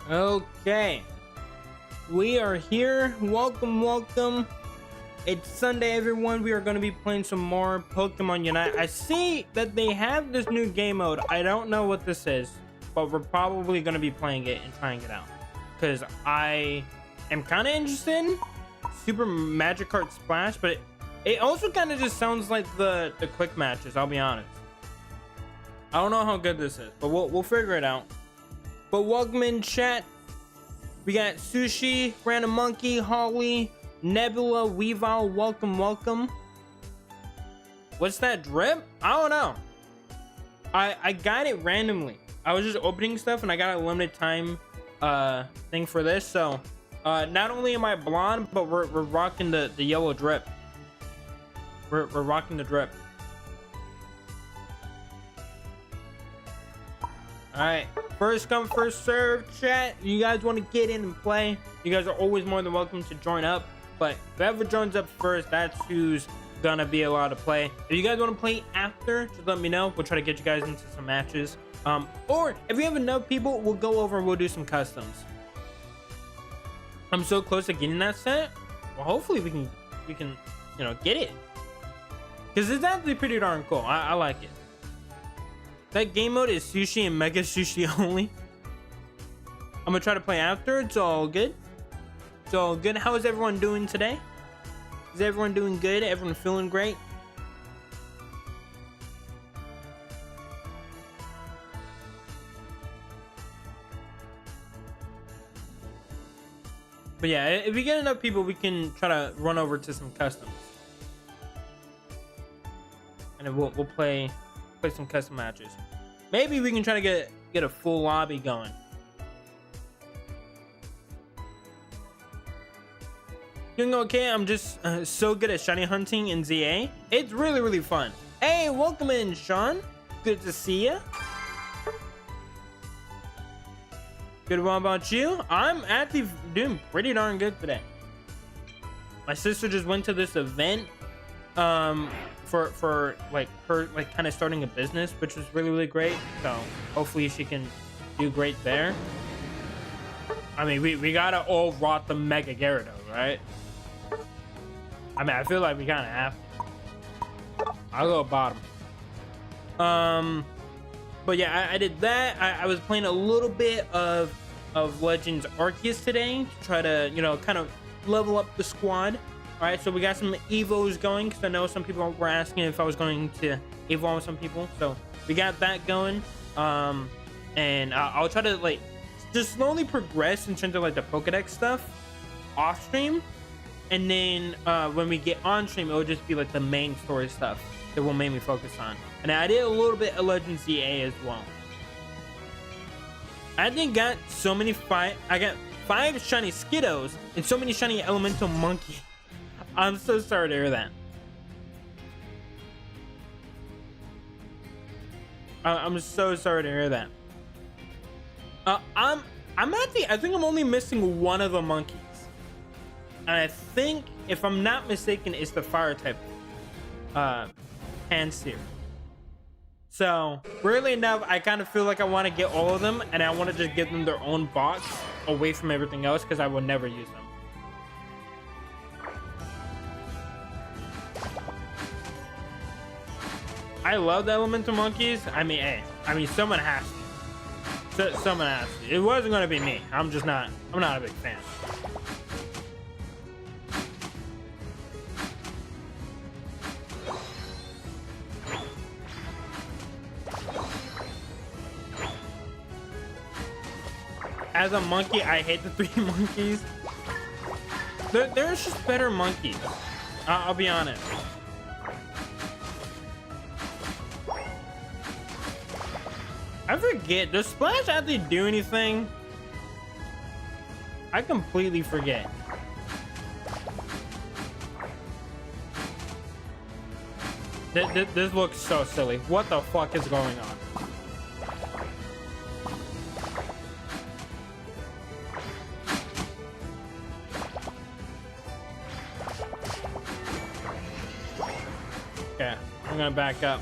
Okay, we are here. Welcome. It's Sunday, everyone. We are going to be playing some more Pokemon Unite. I see that they have this new game mode. I don't know what this is, but we're probably going to be playing it and trying it out because I am kind of interested in Super Magikarp Splash, but it also kind of just sounds like the quick matches. I'll be honest. I don't know how good this is, but we'll figure it out. But welcome in, chat. We got Sushi, Random Monkey, Holly, Nebula, Weavile. Welcome. What's that drip? I don't know. I got it randomly. I was just opening stuff and I got a limited time thing for this. So not only am I blonde, but we're rocking the yellow drip. We're rocking the drip. All right, first come first serve, chat. You guys want to get in and play, you guys are always more than welcome to join up, but whoever joins up first, that's who's gonna be allowed to play. If you guys want to play after, just let me know. We'll try to get you guys into some matches, or if we have enough people, we'll go over and we'll do some customs. I'm so close to getting that set. Well, hopefully we can get it, because it's actually pretty darn cool. I like it. That game mode is Sushi and Mega Sushi only. I'm gonna try to play after. It's all good. How is everyone doing today? Is everyone doing good? Everyone feeling great? But yeah, if we get enough people, we can try to run over to some customs, and then we'll play some custom matches. Maybe we can try to get a full lobby going. Doing okay. I'm just so good at shiny hunting in ZA. It's really fun. Hey, welcome in, Sean. Good to see you. Good. What about you? I'm actually doing pretty darn good today. My sister just went to this event for like her kind of starting a business, which was really great. So hopefully she can do great there. I mean, we gotta all rot the Mega Gyarados, right? I mean, I feel like we kind of have to. I'll go bottom. But yeah, I did that. I was playing a little bit of Legends Arceus today to try to kind of level up the squad. All right, so we got some evos going, because I know some people were asking if I was going to evolve some people. So we got that going, and I'll try to just slowly progress in terms of the Pokedex stuff off stream, and then when we get on stream, it'll just be the main story stuff that we'll mainly focus on. And I did a little bit of Legends ZA as well. I think got so many I got 5 shiny Skiddos and so many shiny Elemental Monkey. I'm so sorry to hear that. I'm so sorry to hear that. I think I'm only missing one of the monkeys, and I think, if I'm not mistaken, it's the fire type Panseer. So weirdly enough, I kind of feel like I want to get all of them, and I want to just give them their own box away from everything else, because I will never use them. I love the Elemental Monkeys. I mean, hey, someone has to. Someone has to. It wasn't gonna be me. I'm not a big fan. As a monkey, I hate the 3 monkeys. There's just better monkeys. I'll be honest. I forget, does Splash actually do anything? I completely forget. This looks so silly. What the fuck is going on? Okay, I'm gonna back up.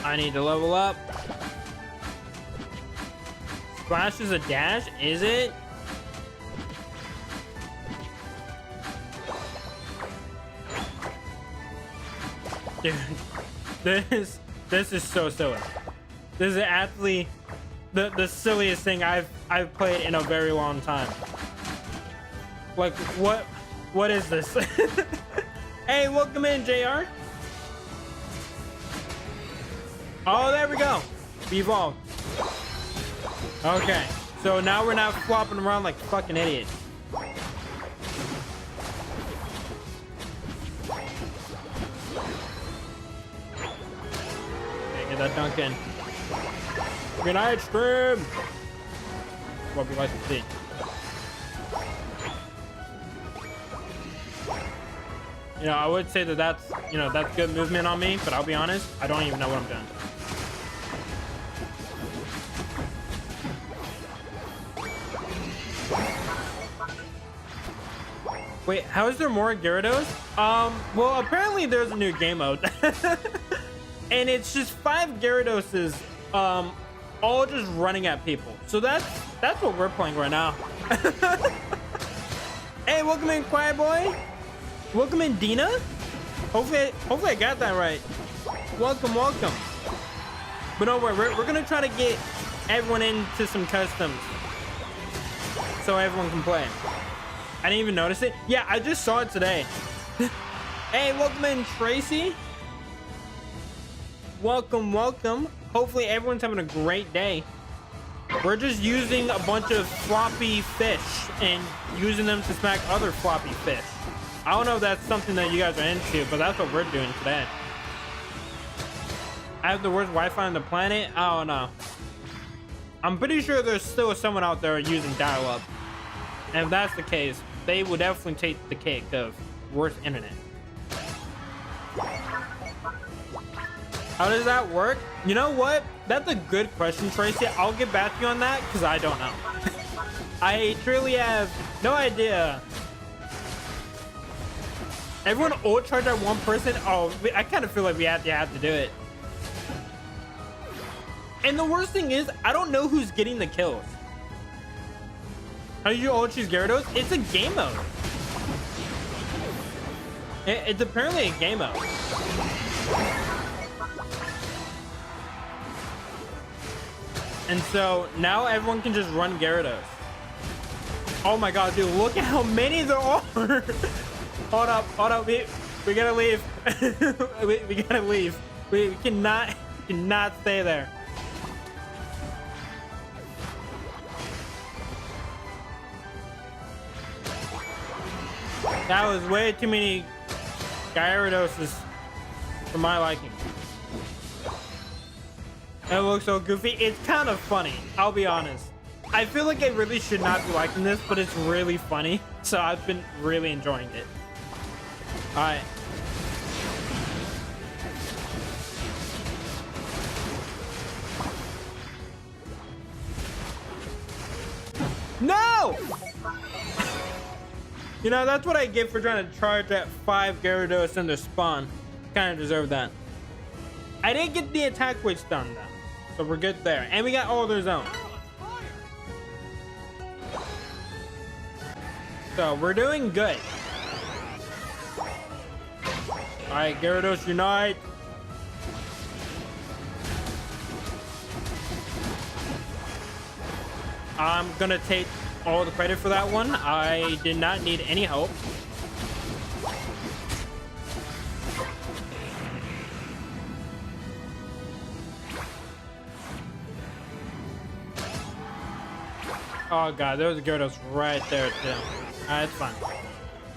I need to level up. Splash is a dash, is it? Dude, this is so silly. This is actually the silliest thing I've played in a very long time. Like, what is this? Hey, welcome in, JR. Oh, there we go. Evolved. Okay, so now we're not flopping around like fucking idiots. Okay, get that dunk in. Good night, stream. What we like to see. You know, I would say that that's good movement on me, but I'll be honest, I don't even know what I'm doing. Wait, how is there more Gyarados? Well, apparently there's a new game mode. And it's just 5 Gyaradoses, all just running at people. So that's what we're playing right now. Hey, welcome in, Quiet Boy. Welcome in, Dina. Hopefully I got that right. Welcome. But don't worry, we're gonna try to get everyone into some customs so everyone can play. I didn't even notice it. Yeah, I just saw it today. Hey, welcome in, Tracy. Welcome. Hopefully everyone's having a great day. We're just using a bunch of floppy fish and using them to smack other floppy fish. I don't know if that's something that you guys are into, but that's what we're doing today. I have the worst Wi-Fi on the planet. I don't know. I'm pretty sure there's still someone out there using dial-up. And if that's the case, they will definitely take the cake of worst internet. How does that work? You know what? That's a good question, Tracy. I'll get back to you on that because I don't know. I truly have no idea. Everyone ult charge at one person? Oh, I kind of feel like we have to do it. And the worst thing is, I don't know who's getting the kills. How do you ult choose Gyarados? It's a game mode. It's apparently a game mode. And so now everyone can just run Gyarados. Oh my god, dude, look at how many there are. Hold up, we gotta leave. we gotta leave. We cannot stay there. That was way too many Gyarados for my liking. It looks so goofy. It's kind of funny, I'll be honest. I feel like I really should not be liking this, but it's really funny. So I've been really enjoying it. All right. No! You know, that's what I get for trying to charge at 5 Gyarados in their spawn. Kind of deserve that. I didn't get the attack weights done though, so we're good there. And we got all their zones. So we're doing good. All right, Gyarados unite. I'm gonna take all the credit for that one. I did not need any help. Oh god, there was a Gyarados right there too. Alright, it's fine.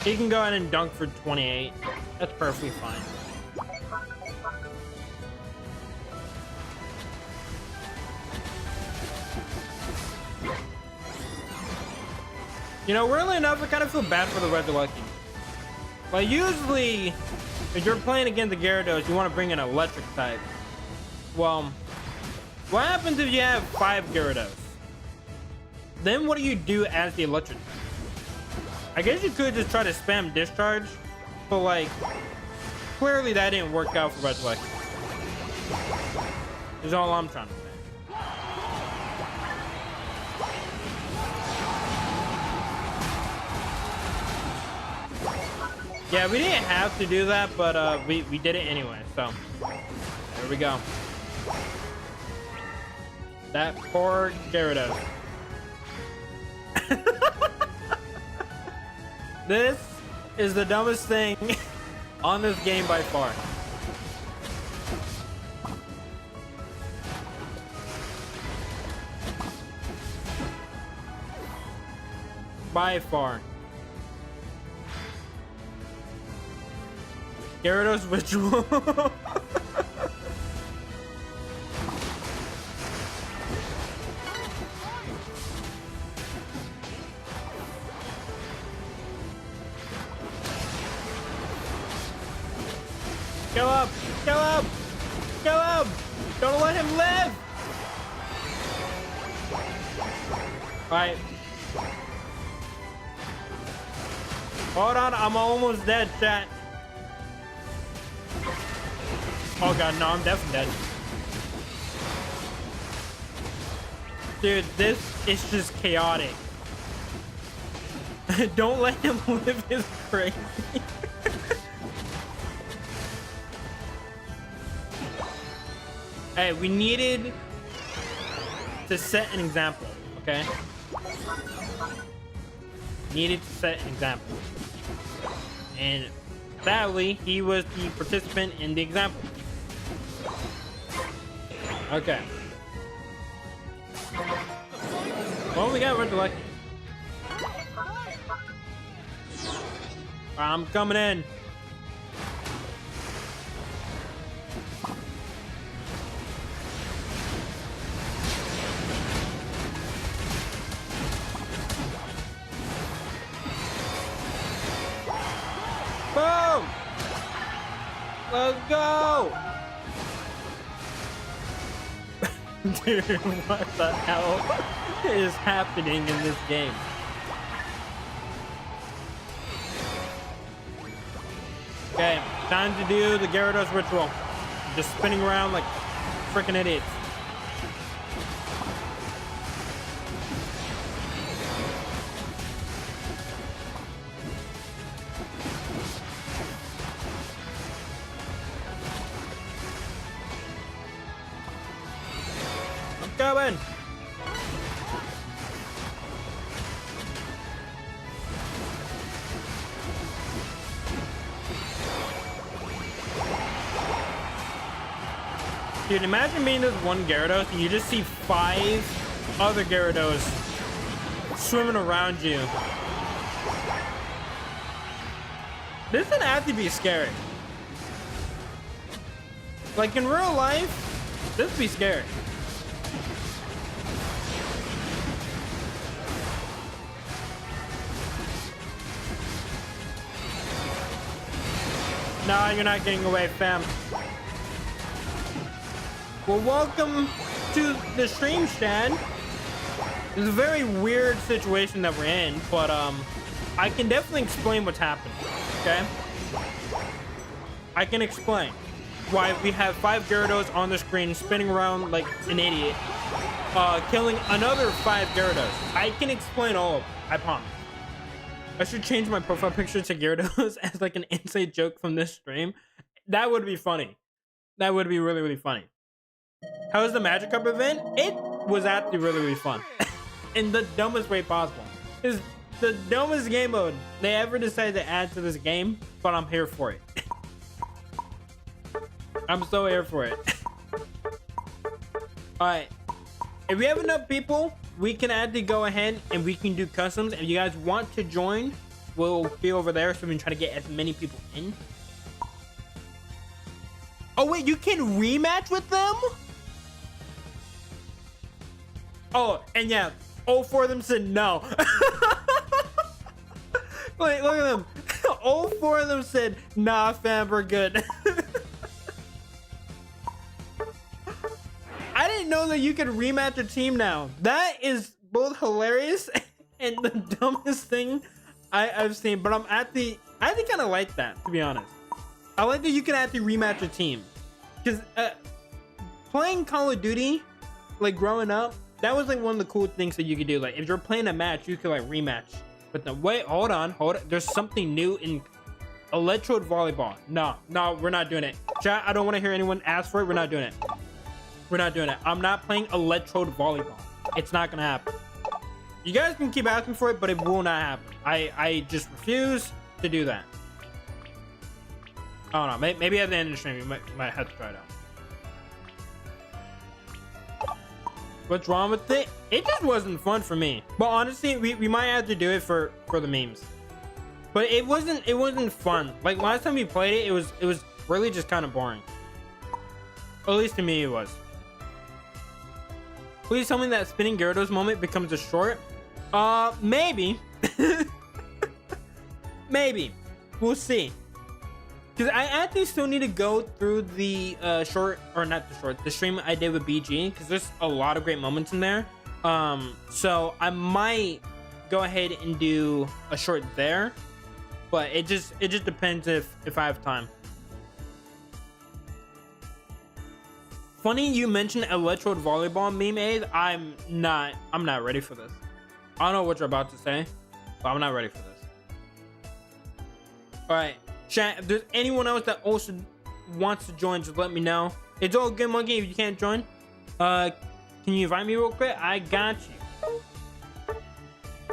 He can go ahead and dunk for 28. That's perfectly fine. You know, weirdly enough, I kind of feel bad for the Regilucky. Like, usually, if you're playing against the Gyarados, you want to bring an electric type. Well, what happens if you have 5 Gyarados? Then what do you do as the electric type? I guess you could just try to spam discharge, but like, clearly that didn't work out for Regilucky. Is all I'm trying to say. Yeah, we didn't have to do that, but we did it anyway. So there we go. That poor Gyarados. This is the dumbest thing on this game by far. By far. Gyarados ritual. Go up! Go up! Go up! Don't let him live! Alright. Hold on, I'm almost dead, chat. Oh god, no, I'm definitely dead. Dude, this is just chaotic. Don't let him live is crazy. Hey, we needed to set an example, okay? Needed to set an example. And sadly, he was the participant in the example. Okay. Well, we got rid of lucky. I'm coming in. Boom! Let's go! Dude, what the hell is happening in this game? Okay, time to do the Gyarados ritual. Just spinning around like freaking idiots. Going. Dude, imagine being this one Gyarados and you just see 5 other Gyarados swimming around you. This would have to be scary. Like in real life, this would be scary. No, you're not getting away, fam. Well, welcome to the stream, Shad. It's a very weird situation that we're in, but I can definitely explain what's happening, okay? I can explain why we have 5 Gyarados on the screen spinning around like an idiot, killing another 5 Gyarados. I can explain all of it, I promise. I should change my profile picture to Gyarados as like an inside joke from this stream. That would be funny. That would be really, really funny. How was the Magic Cup event? It was actually really, really fun. In the dumbest way possible. It's the dumbest game mode they ever decided to add to this game, but I'm here for it. I'm so here for it. Alright. If we have enough people, we can actually go ahead and we can do customs. If you guys want to join, we'll be over there so we can try to get as many people in. Oh wait, you can rematch with them? Oh, and yeah, all 4 of them said no. Wait, look at them. All 4 of them said, nah, fam, we're good. I didn't know that you could rematch a team now. That is both hilarious and the dumbest thing I've seen. But I actually kind of like that, to be honest. I like that you can actually rematch a team. Because playing Call of Duty, like growing up, that was like one of the cool things that you could do. Like if you're playing a match, you could like rematch. But then wait, hold on. There's something new in electrode volleyball. No, we're not doing it. Chat, I don't want to hear anyone ask for it. We're not doing it. We're not doing it. I'm not playing electrode volleyball. It's not gonna happen. You guys can keep asking for it, but it will not happen. I just refuse to do that. I don't know. Maybe at the end of the stream, you might have to try it out. What's wrong with it? It just wasn't fun for me. But honestly, we might have to do it for the memes. But it wasn't fun. Like last time we played it, it was really just kind of boring. At least to me, it was. Please tell me that spinning Gyarados moment becomes a short. Maybe. Maybe. We'll see. Because I actually still need to go through the the stream I did with BG, because there's a lot of great moments in there. So I might go ahead and do a short there, but it just depends if I have time. Funny you mentioned electrode volleyball meme aid. I'm not ready for this. I don't know what you're about to say, but I'm not ready for this. All right, chat, if there's anyone else that also wants to join, just let me know. It's all good, Monkey. If you can't join, can you invite me real quick? I got you.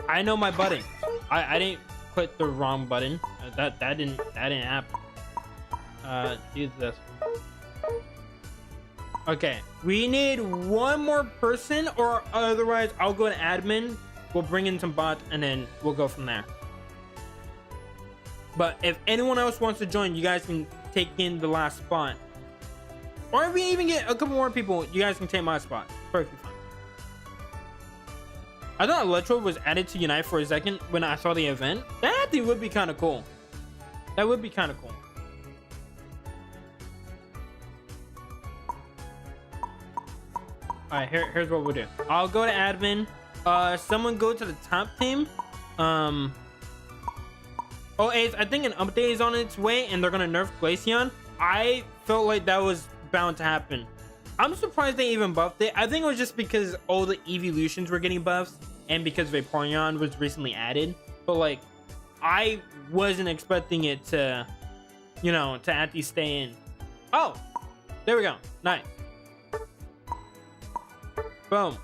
I know my button. I didn't click the wrong button. That didn't happen. Do this. Okay, we need one more person, or otherwise I'll go to admin. We'll bring in some bots and then we'll go from there. But if anyone else wants to join, you guys can take in the last spot. Or if we even get a couple more people, you guys can take my spot. Perfectly fine. I thought Electro was added to Unite for a second when I saw the event. That actually would be kind of cool. That would be kind of cool. All right, here's what we'll do. I'll go to admin. Someone go to the top team. Oh, Ace, I think an update is on its way and they're gonna nerf Glaceon. I felt like that was bound to happen. I'm surprised they even buffed it. I think it was just because all the evolutions were getting buffs and because Vaporeon was recently added. But like, I wasn't expecting it to, you know, to actually stay in. Oh, there we go. Nice. Boom.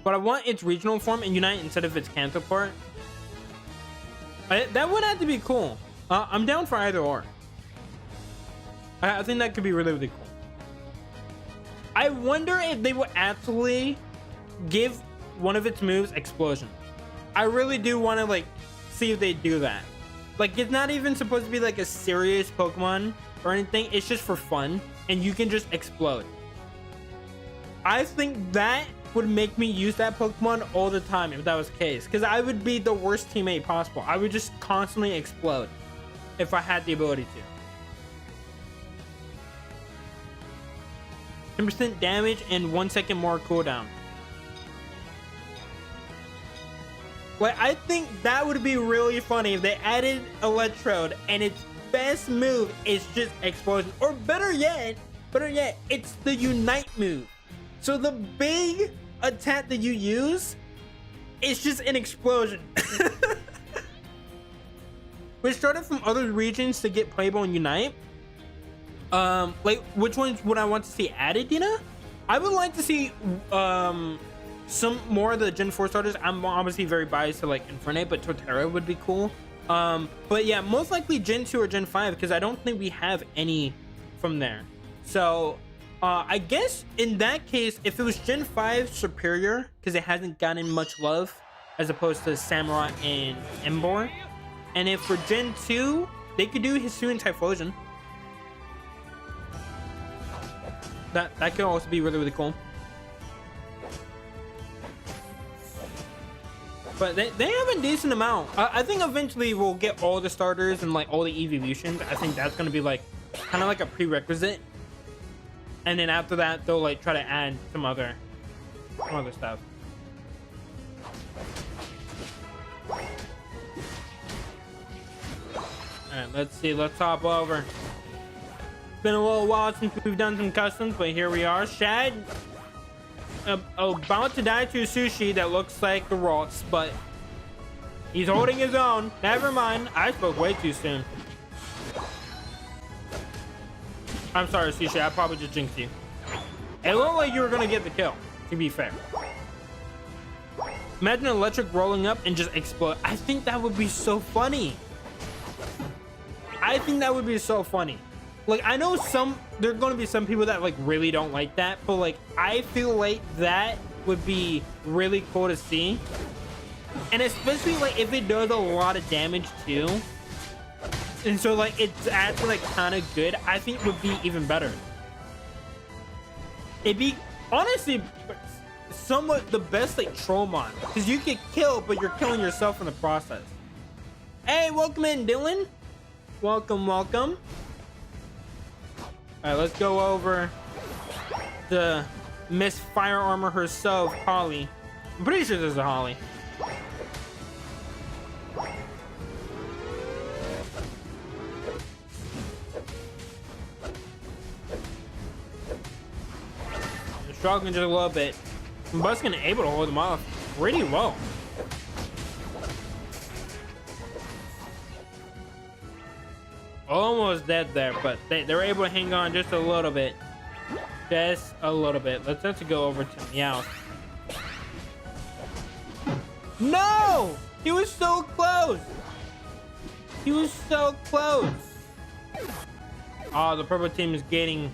But I want its regional form in Unite instead of its counterpart. That would have to be cool. I'm down for either or. I think that could be really, really cool. I wonder if they will actually give one of its moves Explosion. I really do want to like see if they do that. Like, it's not even supposed to be like a serious Pokemon or anything. It's just for fun, and you can just explode. I think that would make me use that Pokemon all the time if that was the case, because I would be the worst teammate possible. I would just constantly explode if I had the ability to. 10% damage and 1 second more cooldown. Like, I think that would be really funny if they added Electrode and its best move is just Explosion, or better yet, it's the Unite move. So the big attack that you use is just an explosion. We started from other regions to get playable in Unite. Like, which ones would I want to see added, you know? I would like to see some more of the Gen 4 starters. I'm obviously very biased to like Infernape, but Torterra would be cool. But yeah, most likely Gen 2 or Gen 5, because I don't think we have any from there. So I guess in that case, if it was Gen 5 Superior, because it hasn't gotten much love as opposed to Samurai and Emboar, and if for Gen 2 they could do Hisuian Typhlosion, that could also be really, really cool. But they have a decent amount. I think eventually we'll get all the starters and like all the evolutions. I think that's gonna be like kind of like a prerequisite. And then after that, they'll like try to add some other stuff. All right, let's see. Let's hop over. It's been a little while since we've done some customs, but here we are. Shad about to die to a sushi that looks like the rocks, but he's holding his own. Never mind. I spoke way too soon. I'm sorry, sushi. I probably just jinxed you. It looked like you were going to get the kill, to be fair. Imagine electric rolling up and just explode. I think that would be so funny. I think that would be so funny. Like, I know there are going to be some people that like really don't like that, but like I feel like that would be really cool to see. And especially like if it does a lot of damage too. And so like it's actually like kind of good, I think it would be even better. It'd be honestly somewhat the best like troll mod, because you get killed but you're killing yourself in the process. Hey, welcome in, Dylan. Welcome. All right, let's go over the Miss Fire Armor herself, Holly. I'm pretty sure this is a Holly. Struggling just a little bit. Buskin able to hold them off pretty well. Almost dead there, but they're able to hang on just a little bit. Just a little bit. Let's have to go over to Meow. No! He was so close! He was so close! Oh, the purple team is getting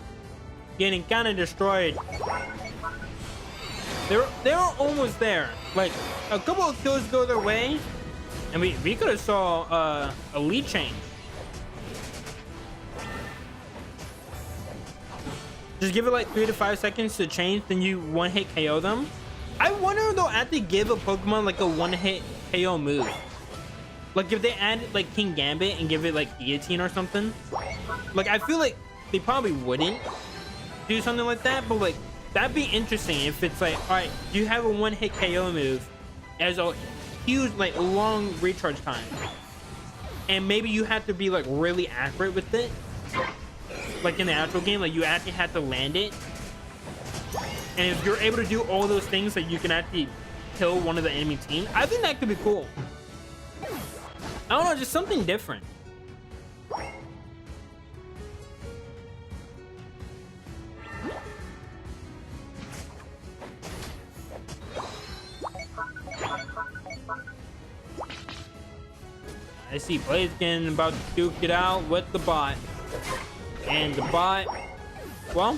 kind of destroyed. They were almost there. Like a couple of kills go their way, and we could have saw a lead change. Just give it like 3 to 5 seconds to change, then you one-hit KO them. I wonder if they'll actually give a Pokemon like a one-hit KO move. Like if they add like King Gambit and give it like Guillotine or something. Like I feel like they probably wouldn't do something like that, but like that'd be interesting if it's like, all right, you have a one-hit KO move as a huge like long recharge time, and maybe you have to be like really accurate with it, like in the actual game, like you actually have to land it. And if you're able to do all those things, that you can actually kill one of the enemy team, I think that could be cool. I don't know, just something different. I see Blaziken about to duke it out with the bot. And the bot, well,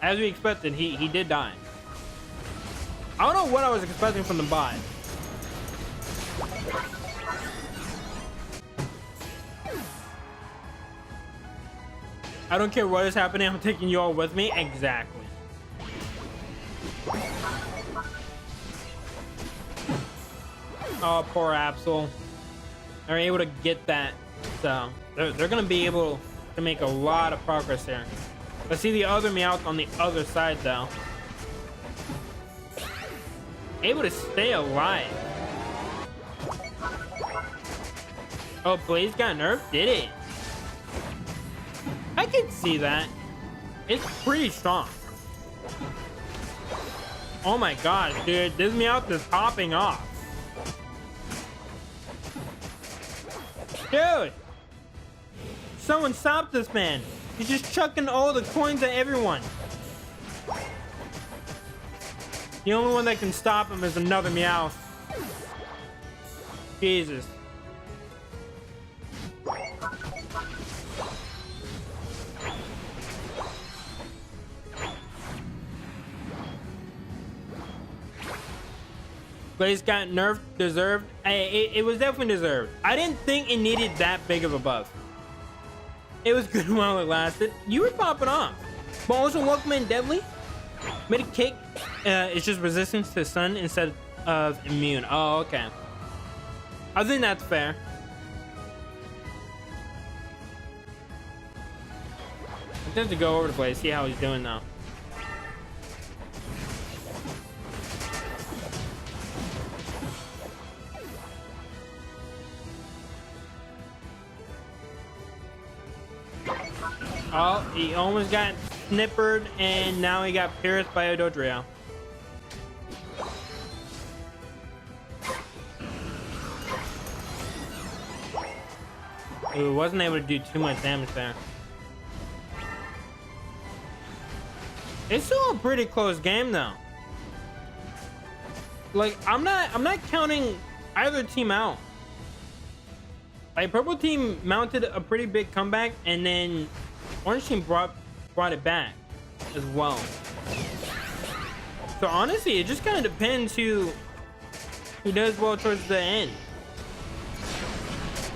as we expected, he did die. I don't know what I was expecting from the bot. I don't care what is happening, I'm taking you all with me. Exactly. Oh, poor Absol. They're able to get that. So they're gonna be able to make a lot of progress there. Let's see the other Meowth on the other side though. Able to stay alive. Oh, Blaze got nerfed? Did it? I can see that. It's pretty strong. Oh my gosh, dude. This Meowth is popping off. Dude! Someone stop this man. He's just chucking all the coins at everyone. The only one that can stop him is another Meowth. Jesus. Blaze got nerfed, deserved. It was definitely deserved. I didn't think it needed that big of a buff. It was good while it lasted. You were popping off. But also, welcome in, Deadly. Made a kick. It's just resistance to sun instead of immune. Oh, okay. I think that's fair. I have to go over to Blaze, see how he's doing now. He almost got snippered, and now he got pierced by a Dodrio. Ooh, wasn't able to do too much damage there. It's still a pretty close game though. Like I'm not counting either team out. Like purple team mounted a pretty big comeback, and then orange team brought it back as well. So honestly, it just kind of depends who does well towards the end.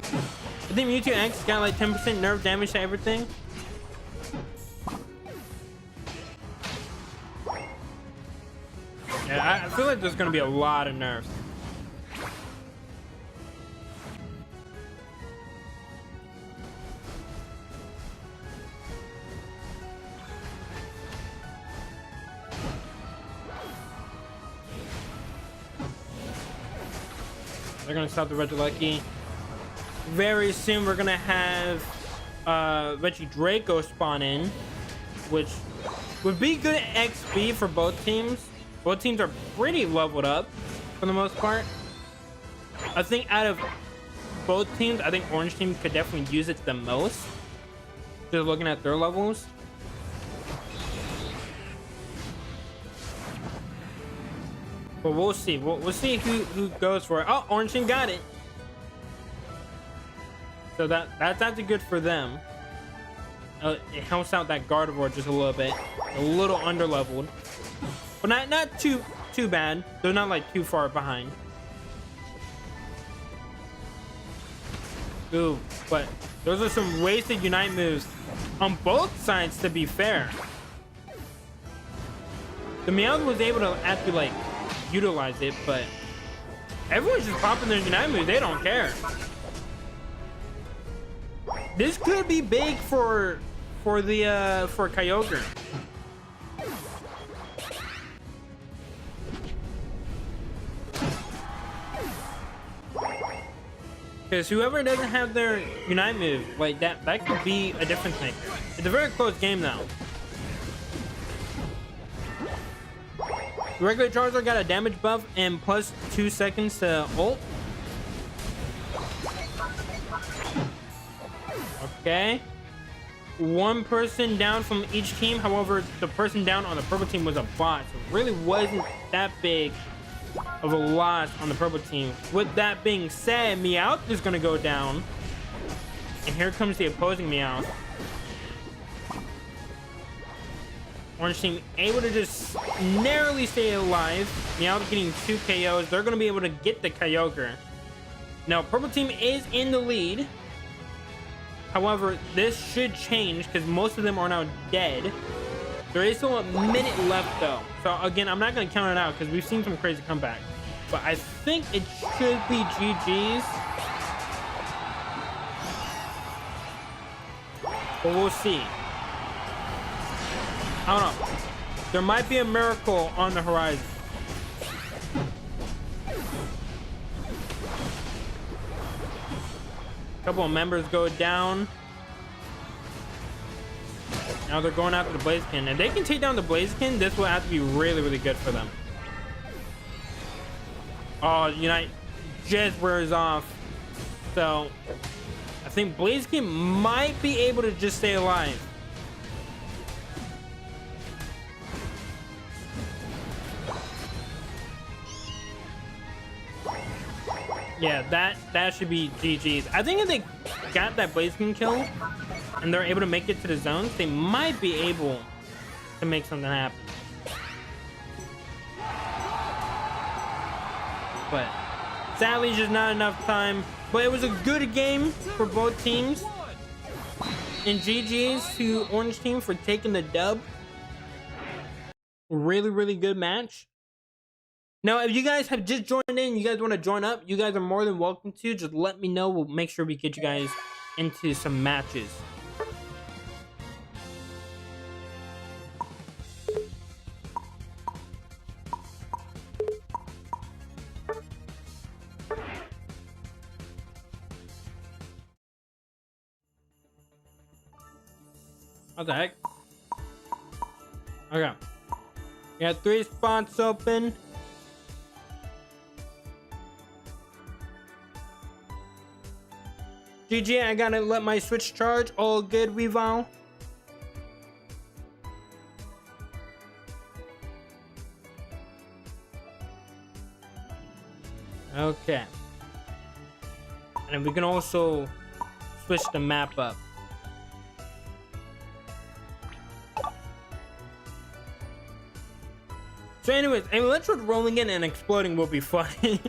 I think Mewtwo X got like 10% nerf damage to everything. Yeah, I feel like there's gonna be a lot of nerfs. They're gonna stop the Regilucky. Very soon we're gonna have Regidraco spawn in, which would be good XP for both teams. Both teams are pretty leveled up for the most part. I think out of both teams, I think orange team could definitely use it the most. Just looking at their levels. But we'll see. We'll see who goes for it. Oh, orange team got it. So that's actually good for them. It helps out that Gardevoir just a little bit. A little under leveled, but not too bad. They're not like too far behind. Ooh, but those are some wasted Unite moves on both sides, to be fair. The Meowth was able to actually like utilize it, but everyone's just popping their Unite moves. They don't care. This could be big for Kyogre. Because whoever doesn't have their Unite move, like that could be a difference maker. It's a very close game now. The regular Charizard got a damage buff and plus 2 seconds to ult. Okay. One person down from each team. However, the person down on the purple team was a bot, so it really wasn't that big of a loss on the purple team. With that being said, Meowth is going to go down, and here comes the opposing Meowth. Orange team able to just narrowly stay alive. Meowth getting 2 KOs. They're going to be able to get the Kyogre. Now, purple team is in the lead. However, this should change because most of them are now dead. There is still a minute left though. So again, I'm not going to count it out because we've seen some crazy comeback. But I think it should be GG's. But we'll see. I don't know. There might be a miracle on the horizon. Couple of members go down. Now they're going after the Blaziken. If they can take down the Blaziken, this will have to be really, really good for them. Oh, Unite just wears off. So I think Blaziken might be able to just stay alive. Yeah, that should be GG's. I think if they got that Blaziken kill and they're able to make it to the zones, they might be able to make something happen. But sadly, just not enough time. But it was a good game for both teams. And GG's to Orange Team for taking the dub. Really, really good match. Now, if you guys have just joined in, you guys want to join up, you guys are more than welcome to. Just let me know. We'll make sure we get you guys into some matches. What the heck? Okay. We got 3 spots open. GG, I gotta let my Switch charge. All good, Weval. Okay. And then we can also switch the map up. So anyways, a electrode rolling in and exploding will be funny.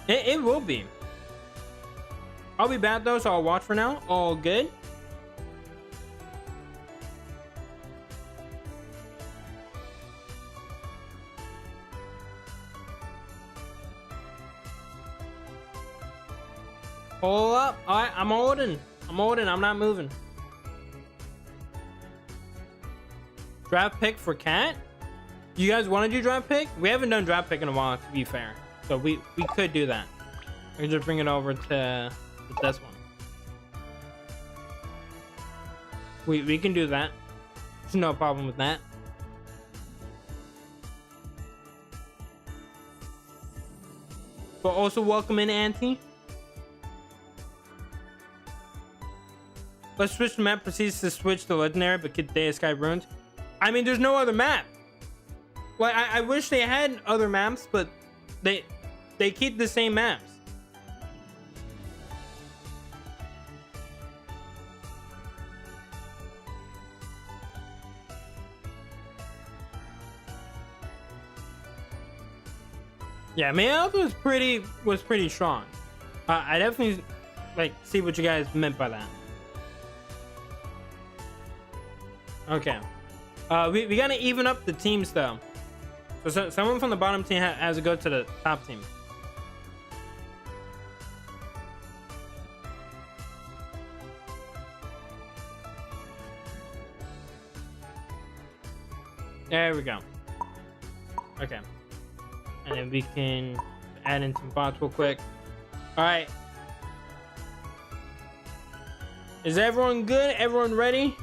it will be. I'll be bad though, so I'll watch for now. All good. Hold up. Alright, I'm holding. I'm not moving. Draft pick for Cat? You guys want to do draft pick? We haven't done draft pick in a while, to be fair. So we could do that. We can just bring it over to this one. We can do that. There's no problem with that. But also welcome in, Auntie. Let's switch the map. Proceeds to switch to legendary, but get Day of Sky ruined. I mean, there's no other map. Like, I wish they had other maps, but they keep the same maps. Yeah, Meowth was pretty strong. I definitely like see what you guys meant by that. Okay. We gotta even up the teams though. So someone from the bottom team has to go to the top team. There we go. Okay. And then we can add in some bots real quick. All right. Is everyone good? Everyone ready?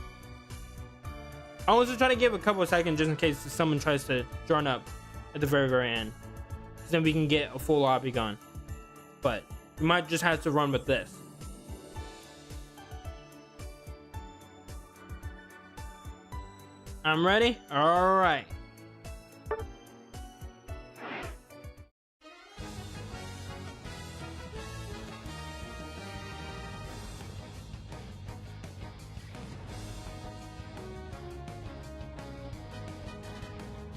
I was just trying to give a couple of seconds just in case someone tries to join up at the very end. So then we can get a full lobby going. But we might just have to run with this. I'm ready? All right.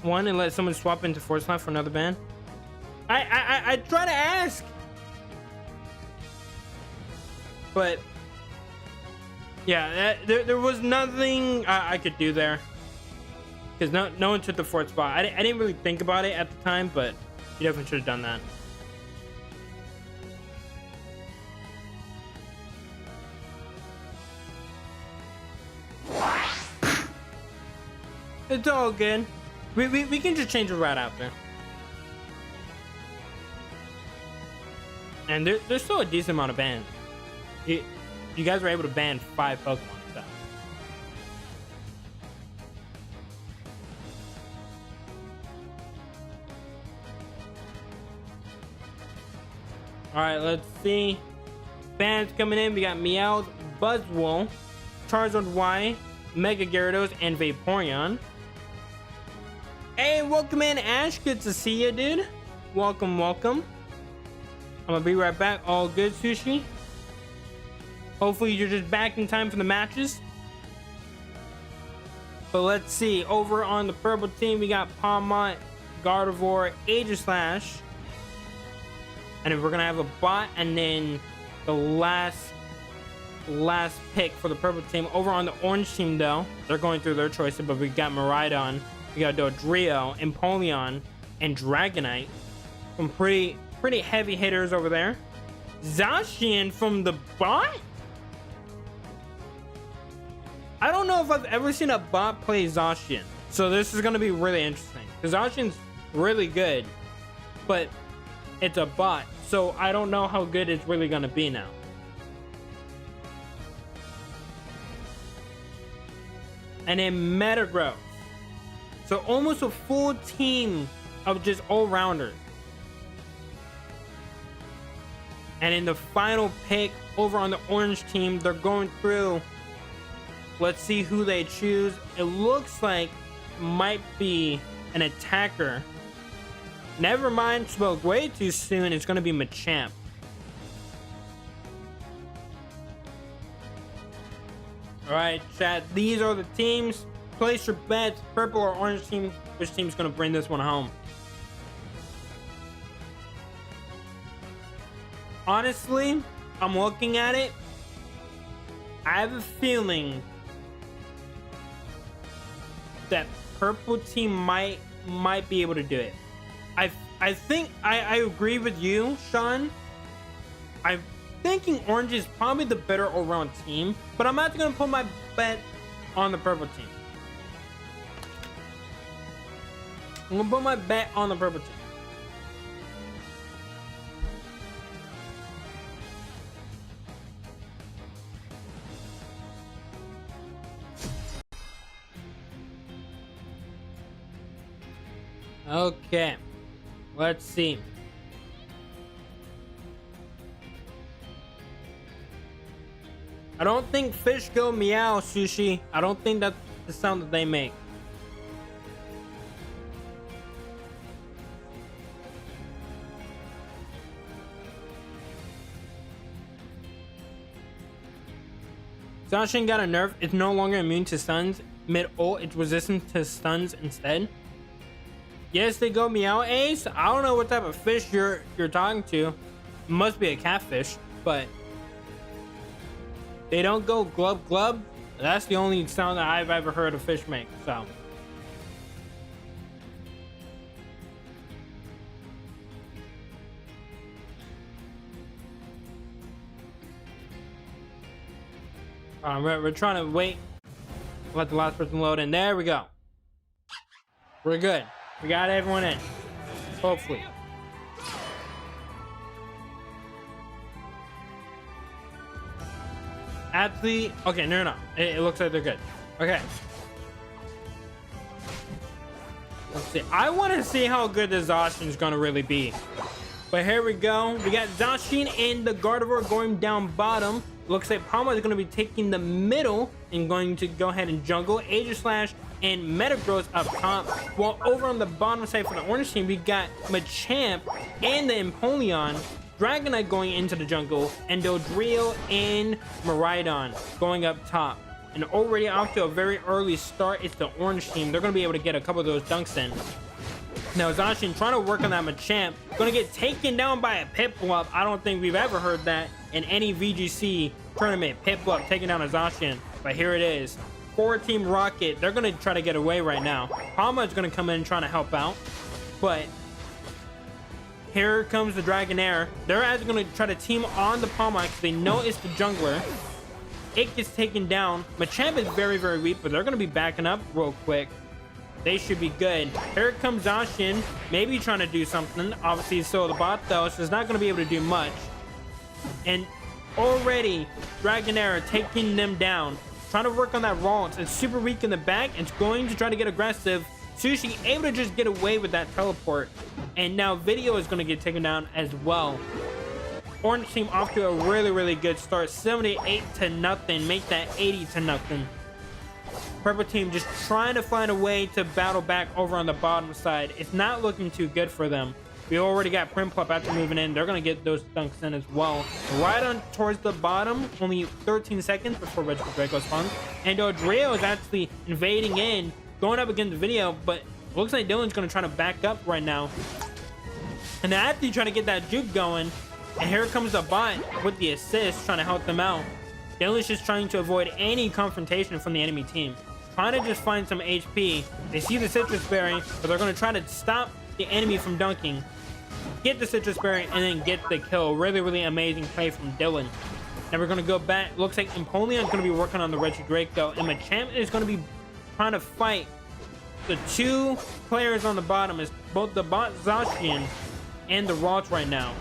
One and let someone swap into force line for another ban. I try to ask, but yeah, there was nothing I could do there because no one took the fourth spot. I didn't really think about it at the time, but you definitely should have done that. It's all good. We can just change the route after. And there's still a decent amount of bans. You guys were able to ban 5 Pokemon, so. Alright, let's see. Bans coming in. We got Meowth, Buzzwole, Charizard Y, Mega Gyarados, and Vaporeon. Hey, welcome in, Ash. Good to see you, dude. Welcome. I'm gonna be right back. All good, Sushi. Hopefully you're just back in time for the matches. But let's see. Over on the purple team, we got Palmont, Gardevoir, Aegislash. And then we're gonna have a bot, and then the last pick for the purple team. Over on the orange team, though, they're going through their choices, but we got Miraidon, we got Dodrio, Empoleon, and Dragonite. Some pretty heavy hitters over there. Zacian from the bot? I don't know if I've ever seen a bot play Zacian. So this is going to be really interesting. Because Zacian's really good, but it's a bot. So I don't know how good it's really going to be now. and then Metagross. So almost a full team of just all-rounders. And in the final pick over on the orange team, they're going through. Let's see who they choose. It looks like it might be an attacker. Never mind, spoke way too soon. It's going to be Machamp. All right, chat. These are the teams. Place your bets. Purple or orange team. Which team's going to bring this one home? Honestly, I'm looking at it. I have a feeling that purple team might be able to do it. I think I agree with you, Sean. I'm thinking orange is probably the better all-round team, but I'm actually gonna put my bet on the purple team. I'm gonna put my bet on the purple team. Okay, let's see. I don't think fish go meow, Sushi. I don't think that's the sound that they make. Zacian got a nerf. It's no longer immune to stuns. Mid-ult, it's resistant to stuns instead. Yes, they go meow, Ace. I don't know what type of fish you're talking to. It must be a catfish, but they don't go glub glub. That's the only sound that I've ever heard a fish make. So we're trying to wait. Let the last person load in. There we go. We're good. We got everyone in. Hopefully. Actually, okay, no. It looks like they're good. Okay. Let's see. I want to see how good the Zacian is going to really be. But here we go. We got Zacian and the Gardevoir going down bottom. Looks like Palma is going to be taking the middle and going to go ahead and jungle. Aegislash and Metagross up top. While over on the bottom side for the orange team, we got Machamp and the Empoleon. Dragonite going into the jungle, and Dodrio and Miraidon going up top. And already off to a very early start, it's the orange team. They're going to be able to get a couple of those dunks in. Now, Zacian trying to work on that Machamp. Going to get taken down by a Piplup. I don't think we've ever heard that in any VGC tournament. Piplup taking down a Zacian. But here it is. 4-team Rocket. They're going to try to get away right now. Palma is going to come in trying to help out. But here comes the Dragonair. They're actually going to try to team on the Palma because they know it's the jungler. It gets taken down. Machamp is very, very weak, but they're going to be backing up real quick. They should be good. Here comes Zacian, maybe trying to do something. Obviously, he's still the bot, though, so he's not going to be able to do much. And already, Dragonair taking them down. Trying to work on that Ralts. It's super weak in the back. It's going to try to get aggressive. Sushi able to just get away with that teleport. And now Video is going to get taken down as well. Orange team off to a really, really good start. 78-0. Make that 80-0. Purple team just trying to find a way to battle back over on the bottom side. It's not looking too good for them. We already got Primplup after moving in. They're going to get those dunks in as well. Right on towards the bottom. Only 13 seconds before Regical Draco spawns. And Dodrio is actually invading in. Going up against the Video. But it looks like Dylan's going to try to back up right now. And after trying to get that juke going. And here comes the bot with the assist. Trying to help them out. Dylan's just trying to avoid any confrontation from the enemy team. Trying to just find some HP. They see the Citrus Berry. But they're going to try to stop the enemy from dunking, get the Citrus Berry, and then get the kill. Really, really amazing play from Dylan. Now we're going to go back. Looks like Empoleon is going to be working on the Regidraco, and Machamp is going to be trying to fight the two players on the bottom, is both the bot Zacian and the Ralts right now.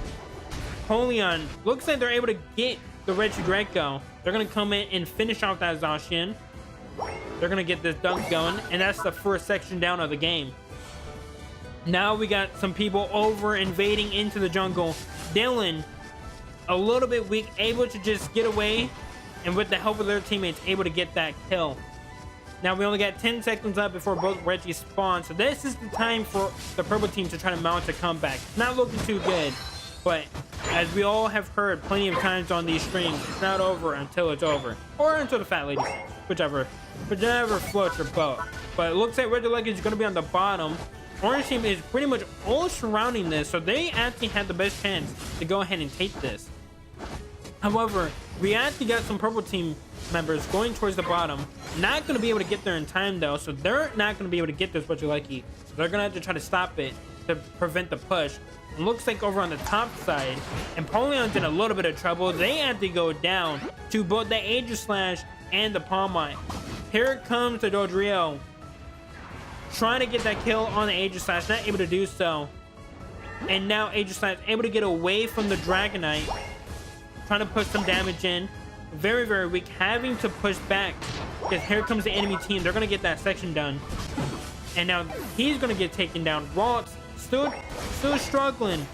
Empoleon looks like they're able to get the Regidraco. They're going to come in and finish off that Zacian. They're gonna get this dunk going, and that's the first section down of the game. Now we got some people over invading into the jungle. Dylan, a little bit weak, able to just get away, and with the help of their teammates, able to get that kill. Now we only got 10 seconds left before both Reggies spawn, so this is the time for the purple team to try to mount a comeback. Not looking too good, but as we all have heard plenty of times on these streams, it's not over until it's over, or until the fat lady, whichever floats your boat. But it looks like Red Lucky is going to be on the bottom. Orange team is pretty much all surrounding this, so they actually had the best chance to go ahead and take this. However, we actually got some purple team members going towards the bottom. Not going to be able to get there in time though, so they're not going to be able to get this Red Lucky. So they're going to have to try to stop it to prevent the push. It looks like over on the top side, Empoleon's in a little bit of trouble. They have to go down to both the Aegislash and the Palm Eye. Here comes the Dodrio, trying to get that kill on the Aegislash, not able to do so. And now Aegislash able to get away from the Dragonite, trying to put some damage in. Very, very weak, having to push back because here comes the enemy team. They're going to get that section done. And now he's going to get taken down. Waltz still struggling.